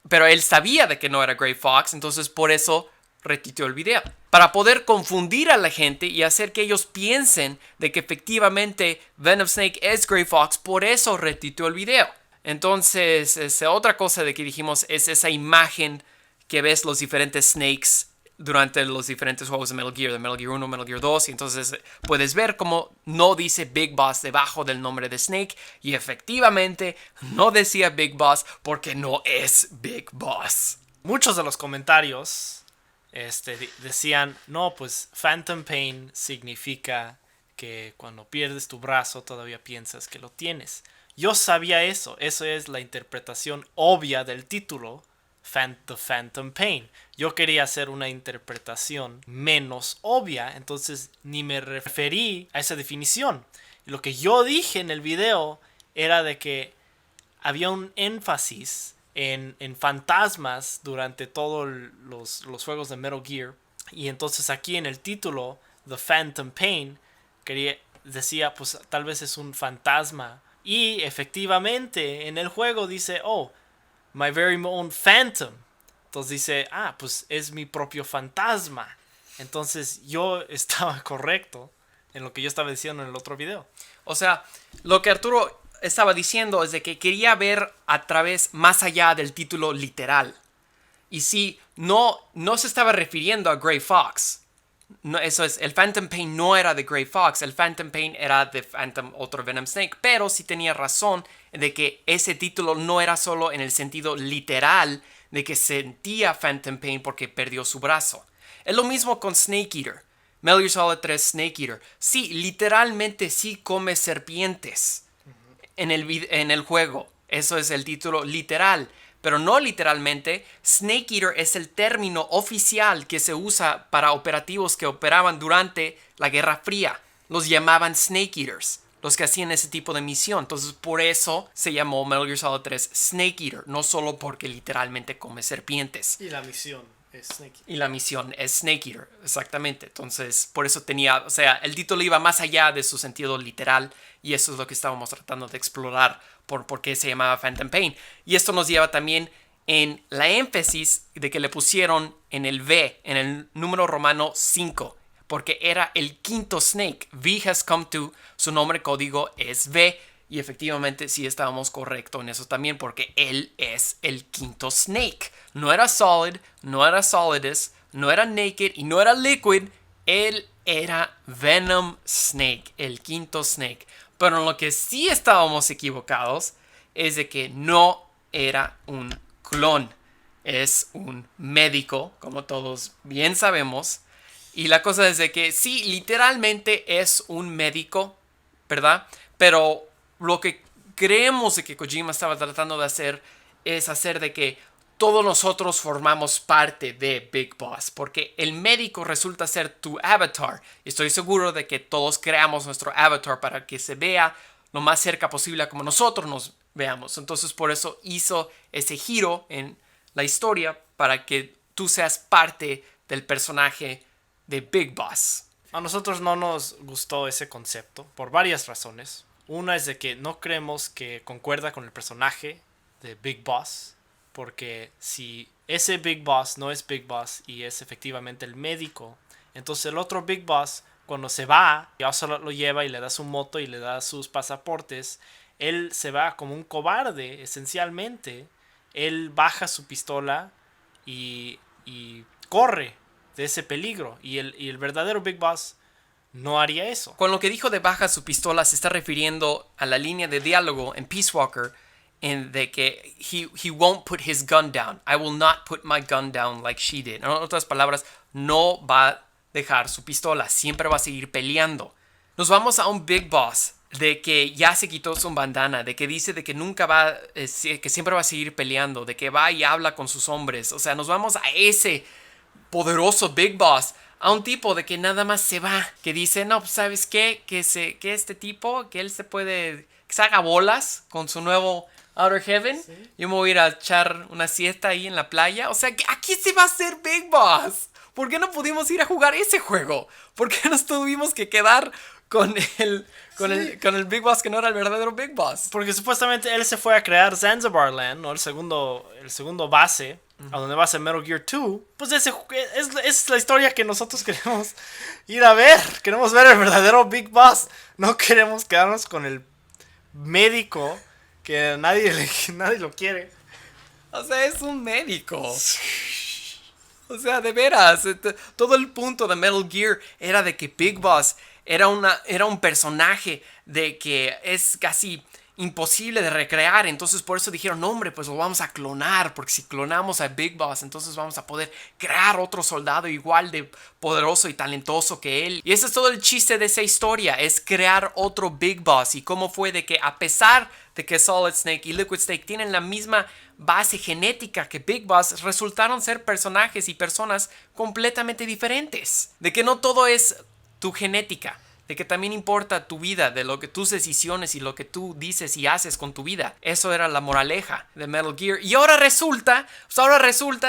Pero él sabía de que no era Gray Fox, entonces por eso retuiteó el video. Para poder confundir a la gente y hacer que ellos piensen de que efectivamente Venom Snake es Gray Fox, por eso retuiteó el video. Entonces, otra cosa de que dijimos es esa imagen que ves los diferentes Snakes durante los diferentes juegos de Metal Gear 1, Metal Gear 2, y entonces puedes ver cómo no dice Big Boss debajo del nombre de Snake, y efectivamente no decía Big Boss porque no es Big Boss. Muchos de los comentarios decían, no, pues Phantom Pain significa que cuando pierdes tu brazo todavía piensas que lo tienes. Yo sabía eso es la interpretación obvia del título, The Phantom Pain. Yo quería hacer una interpretación menos obvia, entonces ni me referí a esa definición. Y lo que yo dije en el video era de que había un énfasis en fantasmas durante todos los juegos de Metal Gear. Y entonces aquí en el título, The Phantom Pain, decía, pues tal vez es un fantasma. Y efectivamente en el juego dice, oh, my very own phantom. Entonces dice, pues es mi propio fantasma. Entonces yo estaba correcto en lo que yo estaba diciendo en el otro video. O sea, lo que Arturo estaba diciendo es de que quería ver a través, más allá del título literal. Y sí, no se estaba refiriendo a Grey Fox. No, eso es, el Phantom Pain no era de Grey Fox, el Phantom Pain era de Phantom, otro Venom Snake, pero sí tenía razón de que ese título no era solo en el sentido literal de que sentía Phantom Pain porque perdió su brazo. Es lo mismo con Snake Eater, Metal Gear Solid 3 Snake Eater. Sí, literalmente sí come serpientes en el juego, eso es el título literal. Pero no literalmente, Snake Eater es el término oficial que se usa para operativos que operaban durante la Guerra Fría. Los llamaban Snake Eaters, los que hacían ese tipo de misión. Entonces por eso se llamó Metal Gear Solid 3 Snake Eater, no solo porque literalmente come serpientes. Y la misión es Snake Eater. Y la misión es Snake Eater, exactamente. Entonces por eso tenía, o sea, el título iba más allá de su sentido literal y eso es lo que estábamos tratando de explorar. Por qué se llamaba Phantom Pain. Y esto nos lleva también en la énfasis de que le pusieron en el V, en el número romano 5, porque era el quinto Snake. V has come to, su nombre código es V, y efectivamente sí estábamos correctos en eso también, porque él es el quinto Snake. No era Solid, no era Solidus, no era Naked y no era Liquid, él era Venom Snake, el quinto Snake. Pero en lo que sí estábamos equivocados es de que no era un clon. Es un médico, como todos bien sabemos. Y la cosa es de que sí, literalmente es un médico, ¿verdad? Pero lo que creemos de que Kojima estaba tratando de hacer es hacer de que todos nosotros formamos parte de Big Boss, porque el médico resulta ser tu avatar. Estoy seguro de que todos creamos nuestro avatar para que se vea lo más cerca posible a como nosotros nos veamos. Entonces por eso hizo ese giro en la historia para que tú seas parte del personaje de Big Boss. A nosotros no nos gustó ese concepto por varias razones. Una es de que no creemos que concuerda con el personaje de Big Boss. Porque si ese Big Boss no es Big Boss y es efectivamente el médico, entonces el otro Big Boss, cuando se va, ya solo lo lleva y le da su moto y le da sus pasaportes, él se va como un cobarde, esencialmente. Él baja su pistola y corre de ese peligro. Y el verdadero Big Boss no haría eso. Con lo que dijo de baja su pistola se está refiriendo a la línea de diálogo en Peace Walker, en de que he won't put his gun down. I will not put my gun down like she did. En otras palabras, no va a dejar su pistola. Siempre va a seguir peleando. Nos vamos a un Big Boss de que ya se quitó su bandana, de que dice de que nunca va, que siempre va a seguir peleando, de que va y habla con sus hombres. O sea, nos vamos a ese poderoso Big Boss, a un tipo de que nada más se va, que dice, no, pues, ¿sabes qué? Que este tipo, que él se puede, que se haga bolas con su nuevo Outer Heaven. ¿Sí? Yo me voy a ir a echar una siesta ahí en la playa. O sea, aquí se va a hacer Big Boss. ¿Por qué no pudimos ir a jugar ese juego? ¿Por qué nos tuvimos que quedar con el Big Boss que no era el verdadero Big Boss? Porque supuestamente él se fue a crear Zanzibar Land, ¿no? El segundo base, a donde va a ser Metal Gear 2. Pues es la historia que nosotros queremos ir a ver. Queremos ver el verdadero Big Boss. No queremos quedarnos con el médico que nadie lo quiere. O sea, es un médico. O sea, de veras, todo el punto de Metal Gear era de que Big Boss era un personaje de que es casi imposible de recrear. Entonces por eso dijeron, no, hombre, pues lo vamos a clonar, porque si clonamos a Big Boss, entonces vamos a poder crear otro soldado igual de poderoso y talentoso que él. Y ese es todo el chiste de esa historia, es crear otro Big Boss. Y cómo fue de que a pesar de que Solid Snake y Liquid Snake tienen la misma base genética que Big Boss, resultaron ser personajes y personas completamente diferentes. De que no todo es tu genética, de que también importa tu vida, de lo que tus decisiones y lo que tú dices y haces con tu vida. Eso era la moraleja de Metal Gear. Y ahora resulta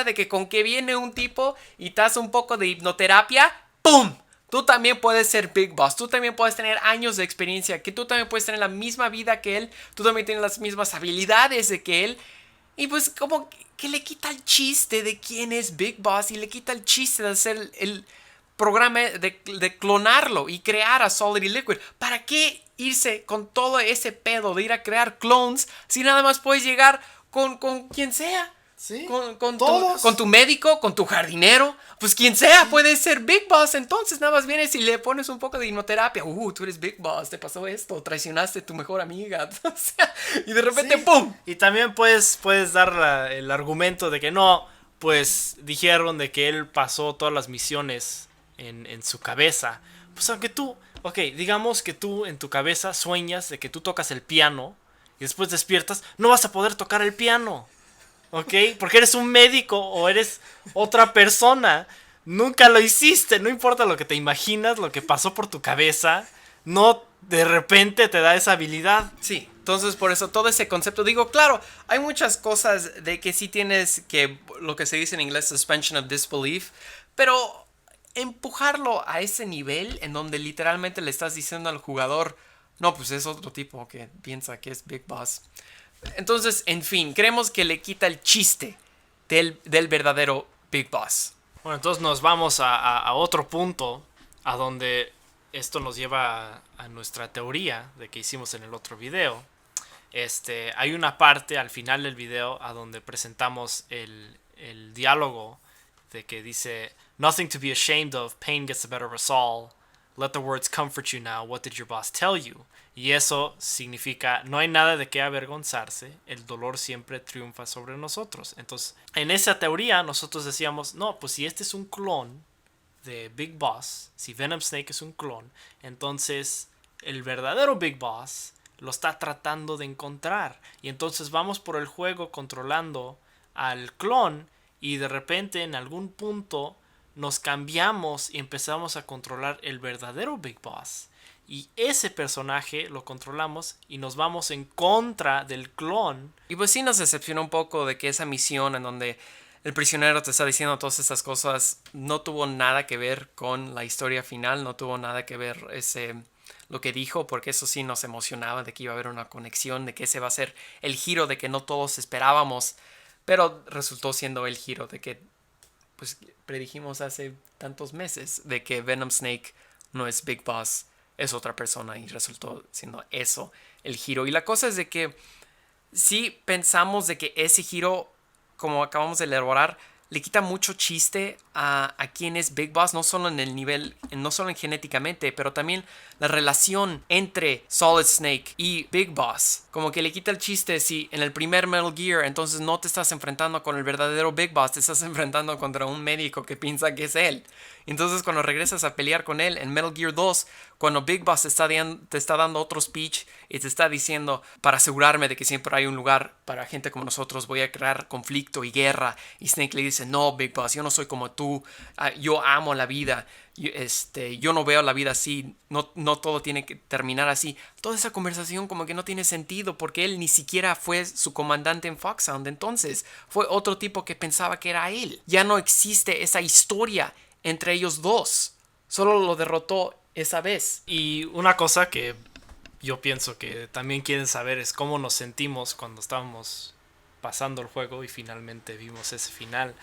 de que con que viene un tipo y te hace un poco de hipnoterapia, ¡pum! Tú también puedes ser Big Boss, tú también puedes tener años de experiencia, que tú también puedes tener la misma vida que él, tú también tienes las mismas habilidades de que él. Y pues como que le quita el chiste de quién es Big Boss y le quita el chiste de hacer el programa de clonarlo y crear a Solid y Liquid. ¿Para qué irse con todo ese pedo de ir a crear clones si nada más puedes llegar con quien sea? Sí, Con tu médico, con tu jardinero, pues quien sea puede ser Big Boss. Entonces nada más vienes y le pones un poco de hipnoterapia. Tú eres Big Boss, te pasó esto, traicionaste a tu mejor amiga. O sea, y de repente, sí. ¡pum! Y también puedes dar el argumento de que no, pues dijeron de que él pasó todas las misiones en su cabeza. Pues aunque tú, ok, digamos que tú en tu cabeza sueñas de que tú tocas el piano y después despiertas, no vas a poder tocar el piano. ¿Ok? Porque eres un médico o eres otra persona. Nunca lo hiciste. No importa lo que te imaginas, lo que pasó por tu cabeza. No de repente te da esa habilidad. Sí, entonces por eso todo ese concepto, digo, claro, hay muchas cosas de que sí tienes que, lo que se dice en inglés, suspension of disbelief, pero empujarlo a ese nivel en donde literalmente le estás diciendo al jugador, no, pues es otro tipo que piensa que es Big Boss. Entonces, en fin, creemos que le quita el chiste del verdadero Big Boss. Bueno, entonces nos vamos a otro punto. A donde esto nos lleva a nuestra teoría de que hicimos en el otro video. Hay una parte al final del video a donde presentamos el diálogo de que dice: Nothing to be ashamed of, pain gets the better of us all. Let the words comfort you now, what did your boss tell you? Y eso significa, no hay nada de qué avergonzarse, el dolor siempre triunfa sobre nosotros. Entonces, en esa teoría nosotros decíamos, no, pues si este es un clon de Big Boss, si Venom Snake es un clon, entonces el verdadero Big Boss lo está tratando de encontrar. Y entonces vamos por el juego controlando al clon y de repente en algún punto nos cambiamos y empezamos a controlar el verdadero Big Boss. Y ese personaje lo controlamos y nos vamos en contra del clon. Y pues sí nos decepcionó un poco de que esa misión en donde el prisionero te está diciendo todas estas cosas no tuvo nada que ver con la historia final, no tuvo nada que ver lo que dijo, porque eso sí nos emocionaba de que iba a haber una conexión, de que ese va a ser el giro de que no todos esperábamos, pero resultó siendo el giro de que pues predijimos hace tantos meses, de que Venom Snake no es Big Boss, es otra persona, y resultó siendo eso el giro. Y la cosa es de que sí pensamos de que ese giro, como acabamos de elaborar, le quita mucho chiste a quién es Big Boss, no solo en el nivel, no solo en genéticamente, pero también la relación entre Solid Snake y Big Boss. Como que le quita el chiste si en el primer Metal Gear entonces no te estás enfrentando con el verdadero Big Boss, te estás enfrentando contra un médico que piensa que es él. Entonces cuando regresas a pelear con él en Metal Gear 2, cuando Big Boss te está dando otro speech y te está diciendo, para asegurarme de que siempre hay un lugar para gente como nosotros, voy a crear conflicto y guerra. Y Snake le dice, no, Big Boss, yo no soy como tú, yo amo la vida, yo no veo la vida así, no todo tiene que terminar así. Toda esa conversación como que no tiene sentido porque él ni siquiera fue su comandante en Foxhound, entonces fue otro tipo que pensaba que era él. Ya no existe esa historia entre ellos dos, solo lo derrotó esa vez. Y una cosa que yo pienso que también quieren saber es cómo nos sentimos cuando estábamos pasando el juego y finalmente vimos ese final.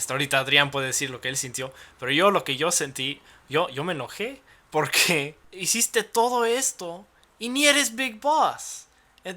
Ahorita Adrián puede decir lo que él sintió, pero yo lo que yo sentí, yo me enojé porque hiciste todo esto y ni eres Big Boss.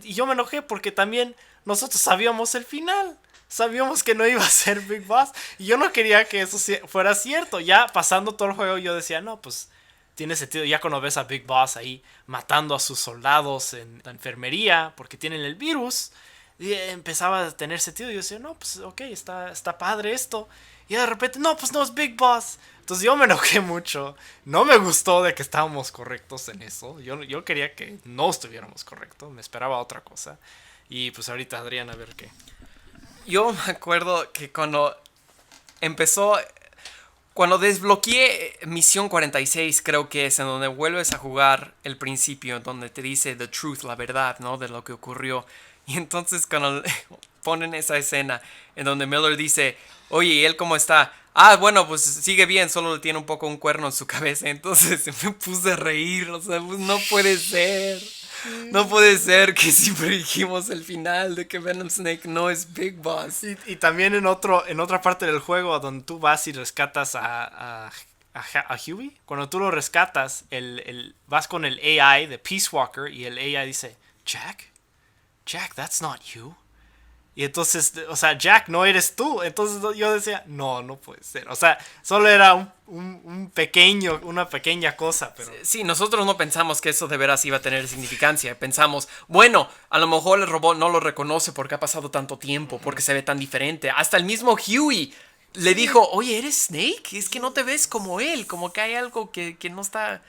Y yo me enojé porque también nosotros sabíamos el final. sabíamos que no iba a ser Big Boss. Y yo no quería que eso fuera cierto. Ya pasando todo el juego yo decía, no, pues tiene sentido. Ya cuando ves a Big Boss ahí matando a sus soldados en la enfermería porque tienen el virus, y empezaba a tener sentido. Y yo decía, no, pues ok, está padre esto. Y de repente, no, pues no es Big Boss. Entonces yo me enojé mucho. No me gustó de que estábamos correctos en eso. Yo quería que no estuviéramos correctos. Me esperaba otra cosa. Y pues ahorita Adrián, a ver qué. Yo me acuerdo que empezó, cuando desbloqueé Misión 46, creo que es en donde vuelves a jugar el principio, donde te dice the truth, la verdad, ¿no? De lo que ocurrió. Y entonces cuando ponen esa escena en donde Miller dice, oye, ¿y él cómo está? Ah, bueno, pues sigue bien, solo le tiene un poco un cuerno en su cabeza. Entonces me puse a reír, o sea, pues no puede ser. No puede ser que siempre dijimos el final de que Venom Snake no es Big Boss. Y también en otra parte del juego donde tú vas y rescatas a Huey. Cuando tú lo rescatas, vas con el AI de Peace Walker y el AI dice, Jack, that's not you. Y entonces, o sea, Jack, no eres tú. Entonces yo decía, no puede ser. O sea, solo era una pequeña cosa, pero... Sí, nosotros no pensamos que eso de veras iba a tener significancia. Pensamos, bueno, a lo mejor el robot no lo reconoce porque ha pasado tanto tiempo, porque se ve tan diferente. Hasta el mismo Huey le dijo, oye, ¿eres Snake? Es que no te ves como él, como que hay algo que no está,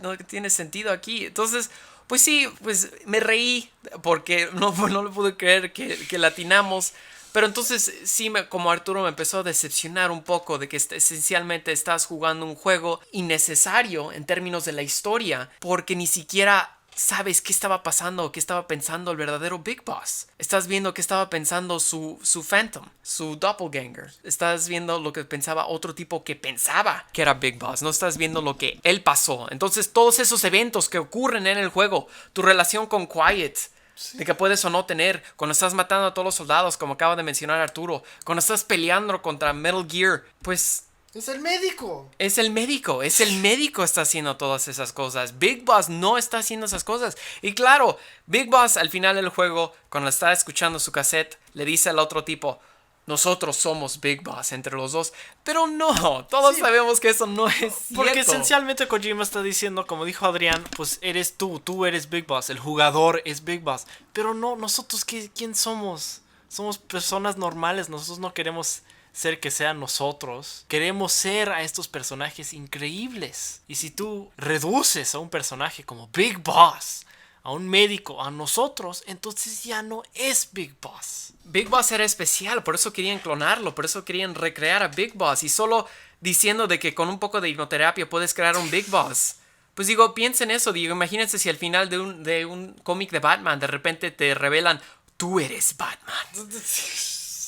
no tiene sentido aquí. Entonces, pues sí, pues me reí porque no le pude creer que latinamos. Pero entonces sí, como Arturo me empezó a decepcionar un poco de que esencialmente estás jugando un juego innecesario en términos de la historia, porque ni siquiera sabes qué estaba pasando o qué estaba pensando el verdadero Big Boss. Estás viendo qué estaba pensando su Phantom, su doppelganger. Estás viendo lo que pensaba otro tipo que pensaba que era Big Boss. No estás viendo lo que él pasó. Entonces todos esos eventos que ocurren en el juego, tu relación con Quiet, sí, de que puedes o no tener, cuando estás matando a todos los soldados, como acaba de mencionar Arturo, cuando estás peleando contra Metal Gear, pues... Es el médico. Es el médico está haciendo todas esas cosas. Big Boss no está haciendo esas cosas. Y claro, Big Boss al final del juego, cuando está escuchando su cassette, le dice al otro tipo, nosotros somos Big Boss entre los dos. Pero no, todos sabemos que eso no es cierto. Porque esencialmente Kojima está diciendo, como dijo Adrián, pues eres tú eres Big Boss, el jugador es Big Boss. Pero no, nosotros, ¿quién somos? Somos personas normales, nosotros no queremos ser que sean nosotros. Queremos ser a estos personajes increíbles. Y si tú reduces a un personaje como Big Boss, a un médico, a nosotros, entonces ya no es Big Boss. Big Boss era especial, por eso querían clonarlo, por eso querían recrear a Big Boss. Y solo diciendo de que con un poco de hipnoterapia puedes crear un Big Boss. Pues digo, piensen eso, digo, imagínense si al final de un cómic de Batman de repente te revelan, tú eres Batman.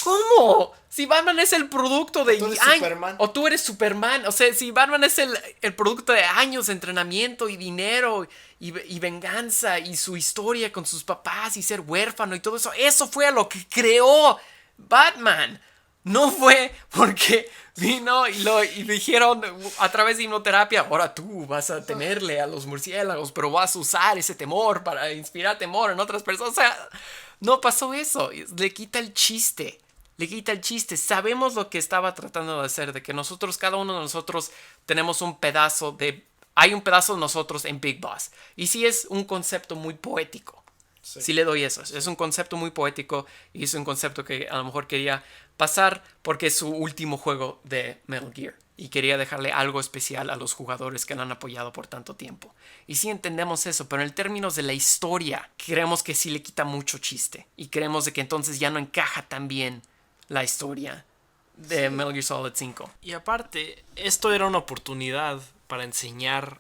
¿Cómo? Si Batman es el producto de años. O tú eres Superman. O sea, si Batman es el producto de años de entrenamiento y dinero y venganza y su historia con sus papás y ser huérfano y todo eso. Eso fue a lo que creó Batman. No fue porque vino y dijeron a través de hipnoterapia, ahora tú vas a temerle a los murciélagos, pero vas a usar ese temor para inspirar temor en otras personas. O sea, no pasó eso. Le quita el chiste. Sabemos lo que estaba tratando de hacer, de que nosotros, cada uno de nosotros, tenemos un pedazo de... Hay un pedazo de nosotros en Big Boss. Y sí es un concepto muy poético. Sí le doy eso. Es un concepto muy poético y es un concepto que a lo mejor quería pasar porque es su último juego de Metal Gear. Y quería dejarle algo especial a los jugadores que lo han apoyado por tanto tiempo. Y sí entendemos eso, pero en términos de la historia, creemos que sí le quita mucho chiste. Y creemos de que entonces ya no encaja tan bien la historia de Metal Gear Solid 5. Y aparte, esto era una oportunidad para enseñar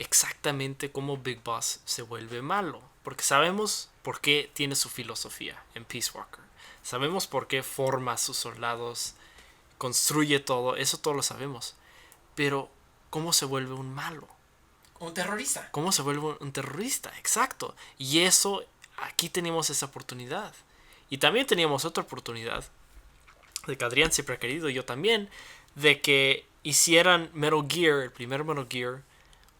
exactamente cómo Big Boss se vuelve malo. Porque sabemos por qué tiene su filosofía en Peace Walker. Sabemos por qué forma a sus soldados, construye todo, eso todo lo sabemos. Pero, ¿cómo se vuelve un malo? Un terrorista. ¿Cómo se vuelve un terrorista? Exacto. Y eso, aquí tenemos esa oportunidad. Y también teníamos otra oportunidad, de que Adrián siempre ha querido, yo también, de que hicieran Metal Gear, el primer Metal Gear,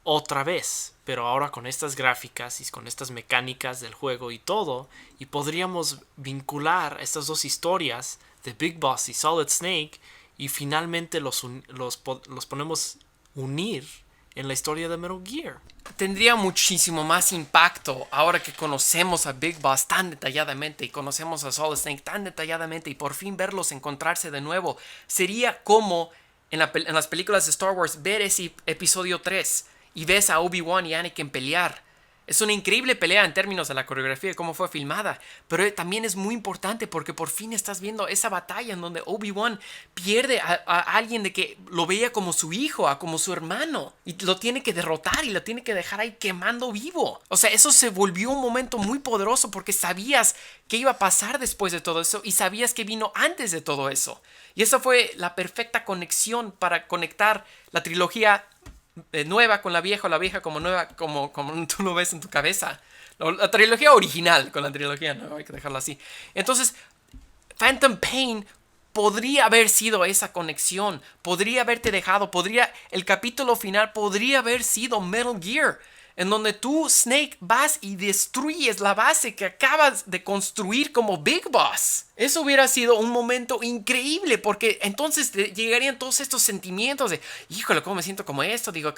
otra vez, pero ahora con estas gráficas y con estas mecánicas del juego y todo, y podríamos vincular estas dos historias de Big Boss y Solid Snake y finalmente los ponemos unir en la historia de Metal Gear. Tendría muchísimo más impacto ahora que conocemos a Big Boss tan detalladamente y conocemos a Solid Snake tan detalladamente y por fin verlos encontrarse de nuevo. Sería como en las películas de Star Wars ver ese episodio 3 y ves a Obi-Wan y Anakin pelear. Es una increíble pelea en términos de la coreografía y cómo fue filmada, pero también es muy importante porque por fin estás viendo esa batalla en donde Obi-Wan pierde a alguien de que lo veía como su hijo, como su hermano, y lo tiene que derrotar y lo tiene que dejar ahí quemando vivo. O sea, eso se volvió un momento muy poderoso porque sabías qué iba a pasar después de todo eso y sabías que vino antes de todo eso. Y esa fue la perfecta conexión para conectar la trilogía nueva con la vieja o la vieja como nueva, como tú lo ves en tu cabeza. La trilogía original con la trilogía nueva, hay que dejarlo así. Entonces, Phantom Pain podría haber sido esa conexión, podría haberte dejado, el capítulo final podría haber sido Metal Gear, en donde tú, Snake, vas y destruyes la base que acabas de construir como Big Boss. Eso hubiera sido un momento increíble, porque entonces llegarían todos estos sentimientos de, híjole, ¿cómo me siento como esto? Digo,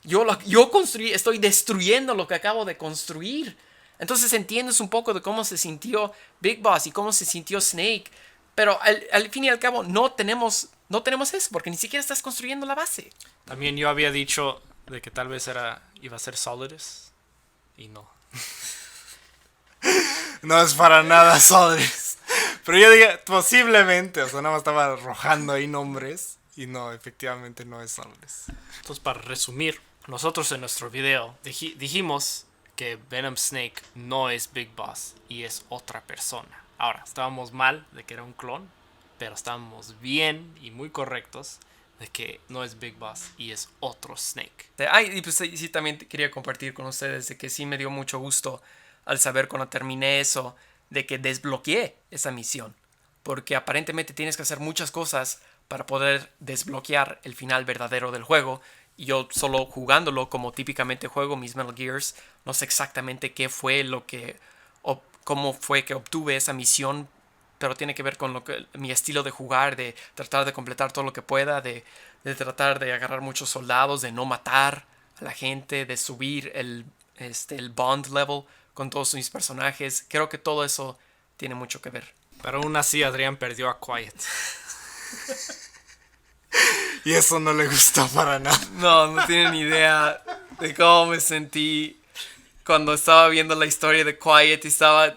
yo construí, estoy destruyendo lo que acabo de construir. Entonces entiendes un poco de cómo se sintió Big Boss y cómo se sintió Snake. Pero al fin y al cabo no tenemos eso, porque ni siquiera estás construyendo la base. También yo había dicho de que tal vez iba a ser Solidus y no. No es para nada Solidus. Pero yo dije, posiblemente, o sea, nada más estaba arrojando ahí nombres y no, efectivamente no es Solidus. Entonces, para resumir, nosotros en nuestro video dijimos que Venom Snake no es Big Boss y es otra persona. Ahora, estábamos mal de que era un clon, pero estábamos bien y muy correctos de que no es Big Boss y es otro Snake. Y pues sí, también quería compartir con ustedes de que sí me dio mucho gusto al saber cuando terminé eso, de que desbloqueé esa misión. Porque aparentemente tienes que hacer muchas cosas para poder desbloquear el final verdadero del juego. Y yo solo jugándolo como típicamente juego mis Metal Gears, no sé exactamente qué fue cómo fue que obtuve esa misión, pero tiene que ver con mi estilo de jugar, de tratar de completar todo lo que pueda, de tratar de agarrar muchos soldados, de no matar a la gente, de subir el bond level con todos mis personajes. Creo que todo eso tiene mucho que ver. Pero aún así Adrián perdió a Quiet. Y eso no le gustó para nada. No tienen ni idea de cómo me sentí cuando estaba viendo la historia de Quiet y estaba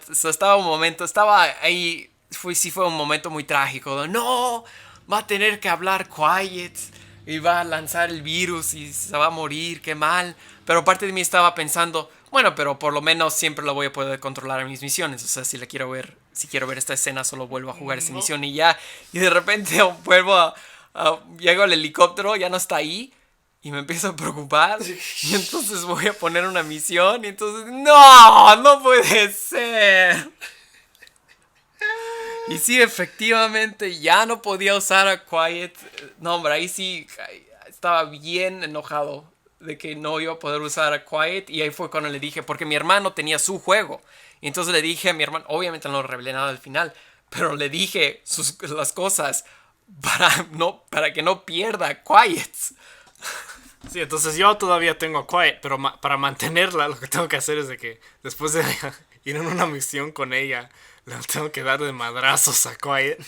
ahí. Fue un momento muy trágico. No, va a tener que hablar Quiet y va a lanzar el virus y se va a morir, qué mal. Pero parte de mí estaba pensando, bueno, pero por lo menos siempre lo voy a poder controlar en mis misiones. O sea, si quiero ver esta escena, solo vuelvo a jugar esa misión y ya. Y de repente llego al helicóptero, ya no está ahí. Y me empiezo a preocupar. Y entonces voy a poner una misión. Y entonces, no puede ser. Y sí, efectivamente, ya no podía usar a Quiet. No, hombre, ahí sí estaba bien enojado de que no iba a poder usar a Quiet. Y ahí fue cuando le dije, porque mi hermano tenía su juego. Y entonces le dije a mi hermano, obviamente no lo revelé nada al final, pero le dije las cosas para que no pierda a Quiet. Sí, entonces yo todavía tengo a Quiet, pero para mantenerla lo que tengo que hacer es de que después de ir en una misión con ella, le tengo que dar de madrazos a Quiet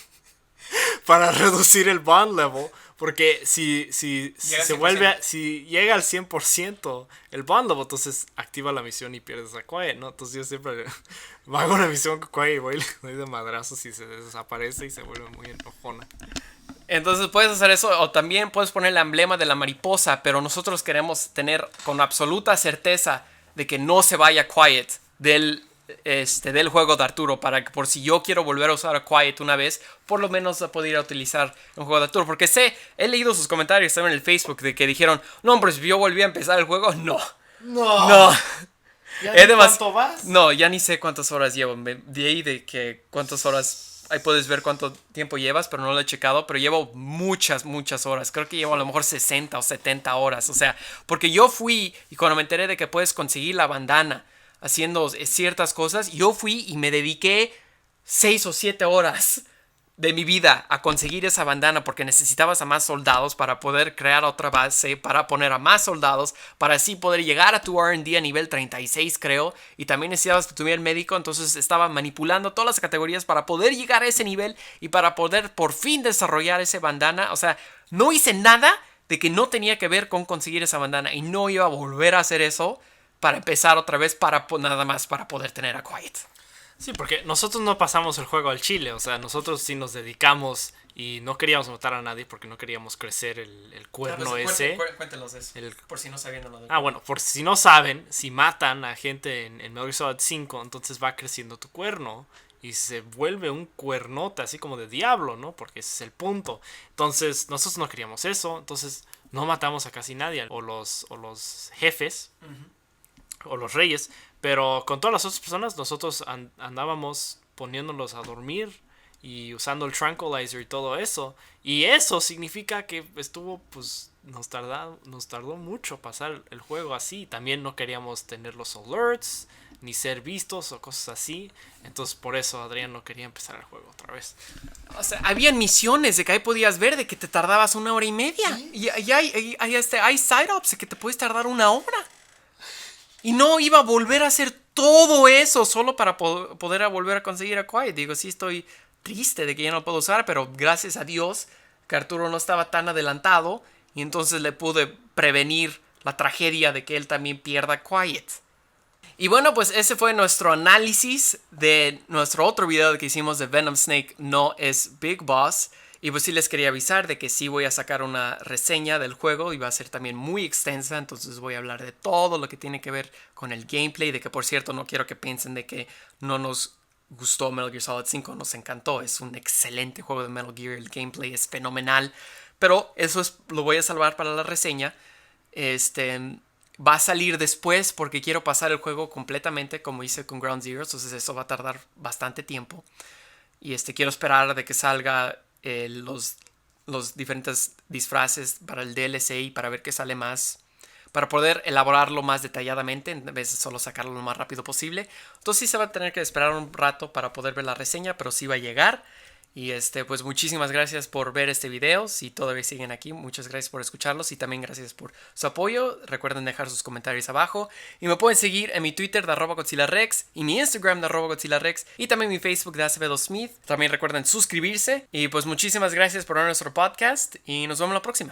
para reducir el bond level, porque si llega al 100% el bond level, entonces activa la misión y pierdes a Quiet, ¿no? Entonces yo siempre hago una misión con Quiet y voy y le doy de madrazos y se desaparece y se vuelve muy enojona. Entonces puedes hacer eso, o también puedes poner el emblema de la mariposa, pero nosotros queremos tener con absoluta certeza de que no se vaya Quiet del juego de Arturo, para que por si yo quiero volver a usar a Quiet una vez, por lo menos podría utilizar un juego de Arturo, porque he leído sus comentarios también en el Facebook de que dijeron, no hombre, si yo volví a empezar el juego, no. ¿Ya ni cuánto vas? No, ya ni sé cuántas horas llevo, de ahí de que cuántas horas ahí puedes ver cuánto tiempo llevas, pero no lo he checado, pero llevo muchas horas. Creo que llevo a lo mejor 60 o 70 horas. O sea, porque yo fui y cuando me enteré de que puedes conseguir la bandana haciendo ciertas cosas, yo fui y me dediqué 6 o 7 horas de mi vida a conseguir esa bandana porque necesitabas a más soldados para poder crear otra base, para poner a más soldados, para así poder llegar a tu R&D a nivel 36 creo, y también necesitabas que tuviera el médico, entonces estaba manipulando todas las categorías para poder llegar a ese nivel y para poder por fin desarrollar esa bandana. O sea, no hice nada de que no tenía que ver con conseguir esa bandana y no iba a volver a hacer eso para empezar otra vez para nada más para poder tener a Quiet. Sí, porque nosotros no pasamos el juego al chile, o sea, nosotros sí nos dedicamos y no queríamos matar a nadie porque no queríamos crecer el cuerno ese. Cuéntenos eso, por si no sabían lo de... Bueno, por si no saben, si matan a gente en Metal Gear Solid 5, entonces va creciendo tu cuerno y se vuelve un cuernote así como de diablo, ¿no? Porque ese es el punto. Entonces, nosotros no queríamos eso, entonces no matamos a casi nadie, o los jefes, o los reyes. Pero con todas las otras personas nosotros andábamos poniéndolos a dormir y usando el tranquilizer y todo eso. Y eso significa que estuvo, pues, nos tardó mucho pasar el juego así. También no queríamos tener los alerts, ni ser vistos o cosas así. Entonces por eso Adrián no quería empezar el juego otra vez. O sea, habían misiones de que ahí podías ver de que te tardabas 1 hora y media. ¿Sí? Y hay side-ups de que te puedes tardar 1 hora. Y no iba a volver a hacer todo eso solo para poder volver a conseguir a Quiet. Digo, sí estoy triste de que ya no lo puedo usar, pero gracias a Dios que Arturo no estaba tan adelantado y entonces le pude prevenir la tragedia de que él también pierda Quiet. Y bueno, pues ese fue nuestro análisis de nuestro otro video que hicimos de Venom Snake no es Big Boss. Y pues sí les quería avisar de que sí voy a sacar una reseña del juego y va a ser también muy extensa, entonces voy a hablar de todo lo que tiene que ver con el gameplay, de que por cierto no quiero que piensen de que no nos gustó Metal Gear Solid 5, nos encantó, es un excelente juego de Metal Gear, el gameplay es fenomenal, pero eso lo voy a salvar para la reseña. Va a salir después porque quiero pasar el juego completamente como hice con Ground Zero, entonces eso va a tardar bastante tiempo y quiero esperar de que salga los diferentes disfraces para el DLC y para ver qué sale más, para poder elaborarlo más detalladamente en vez de solo sacarlo lo más rápido posible. Entonces sí se va a tener que esperar un rato para poder ver la reseña, pero sí va a llegar. Y pues muchísimas gracias por ver este video. Si todavía siguen aquí, muchas gracias por escucharlos y también gracias por su apoyo. Recuerden dejar sus comentarios abajo y me pueden seguir en mi Twitter de @GodzillaRex y mi Instagram de @GodzillaRex y también mi Facebook de ACB2Smith. También recuerden suscribirse y pues muchísimas gracias por ver nuestro podcast y nos vemos la próxima.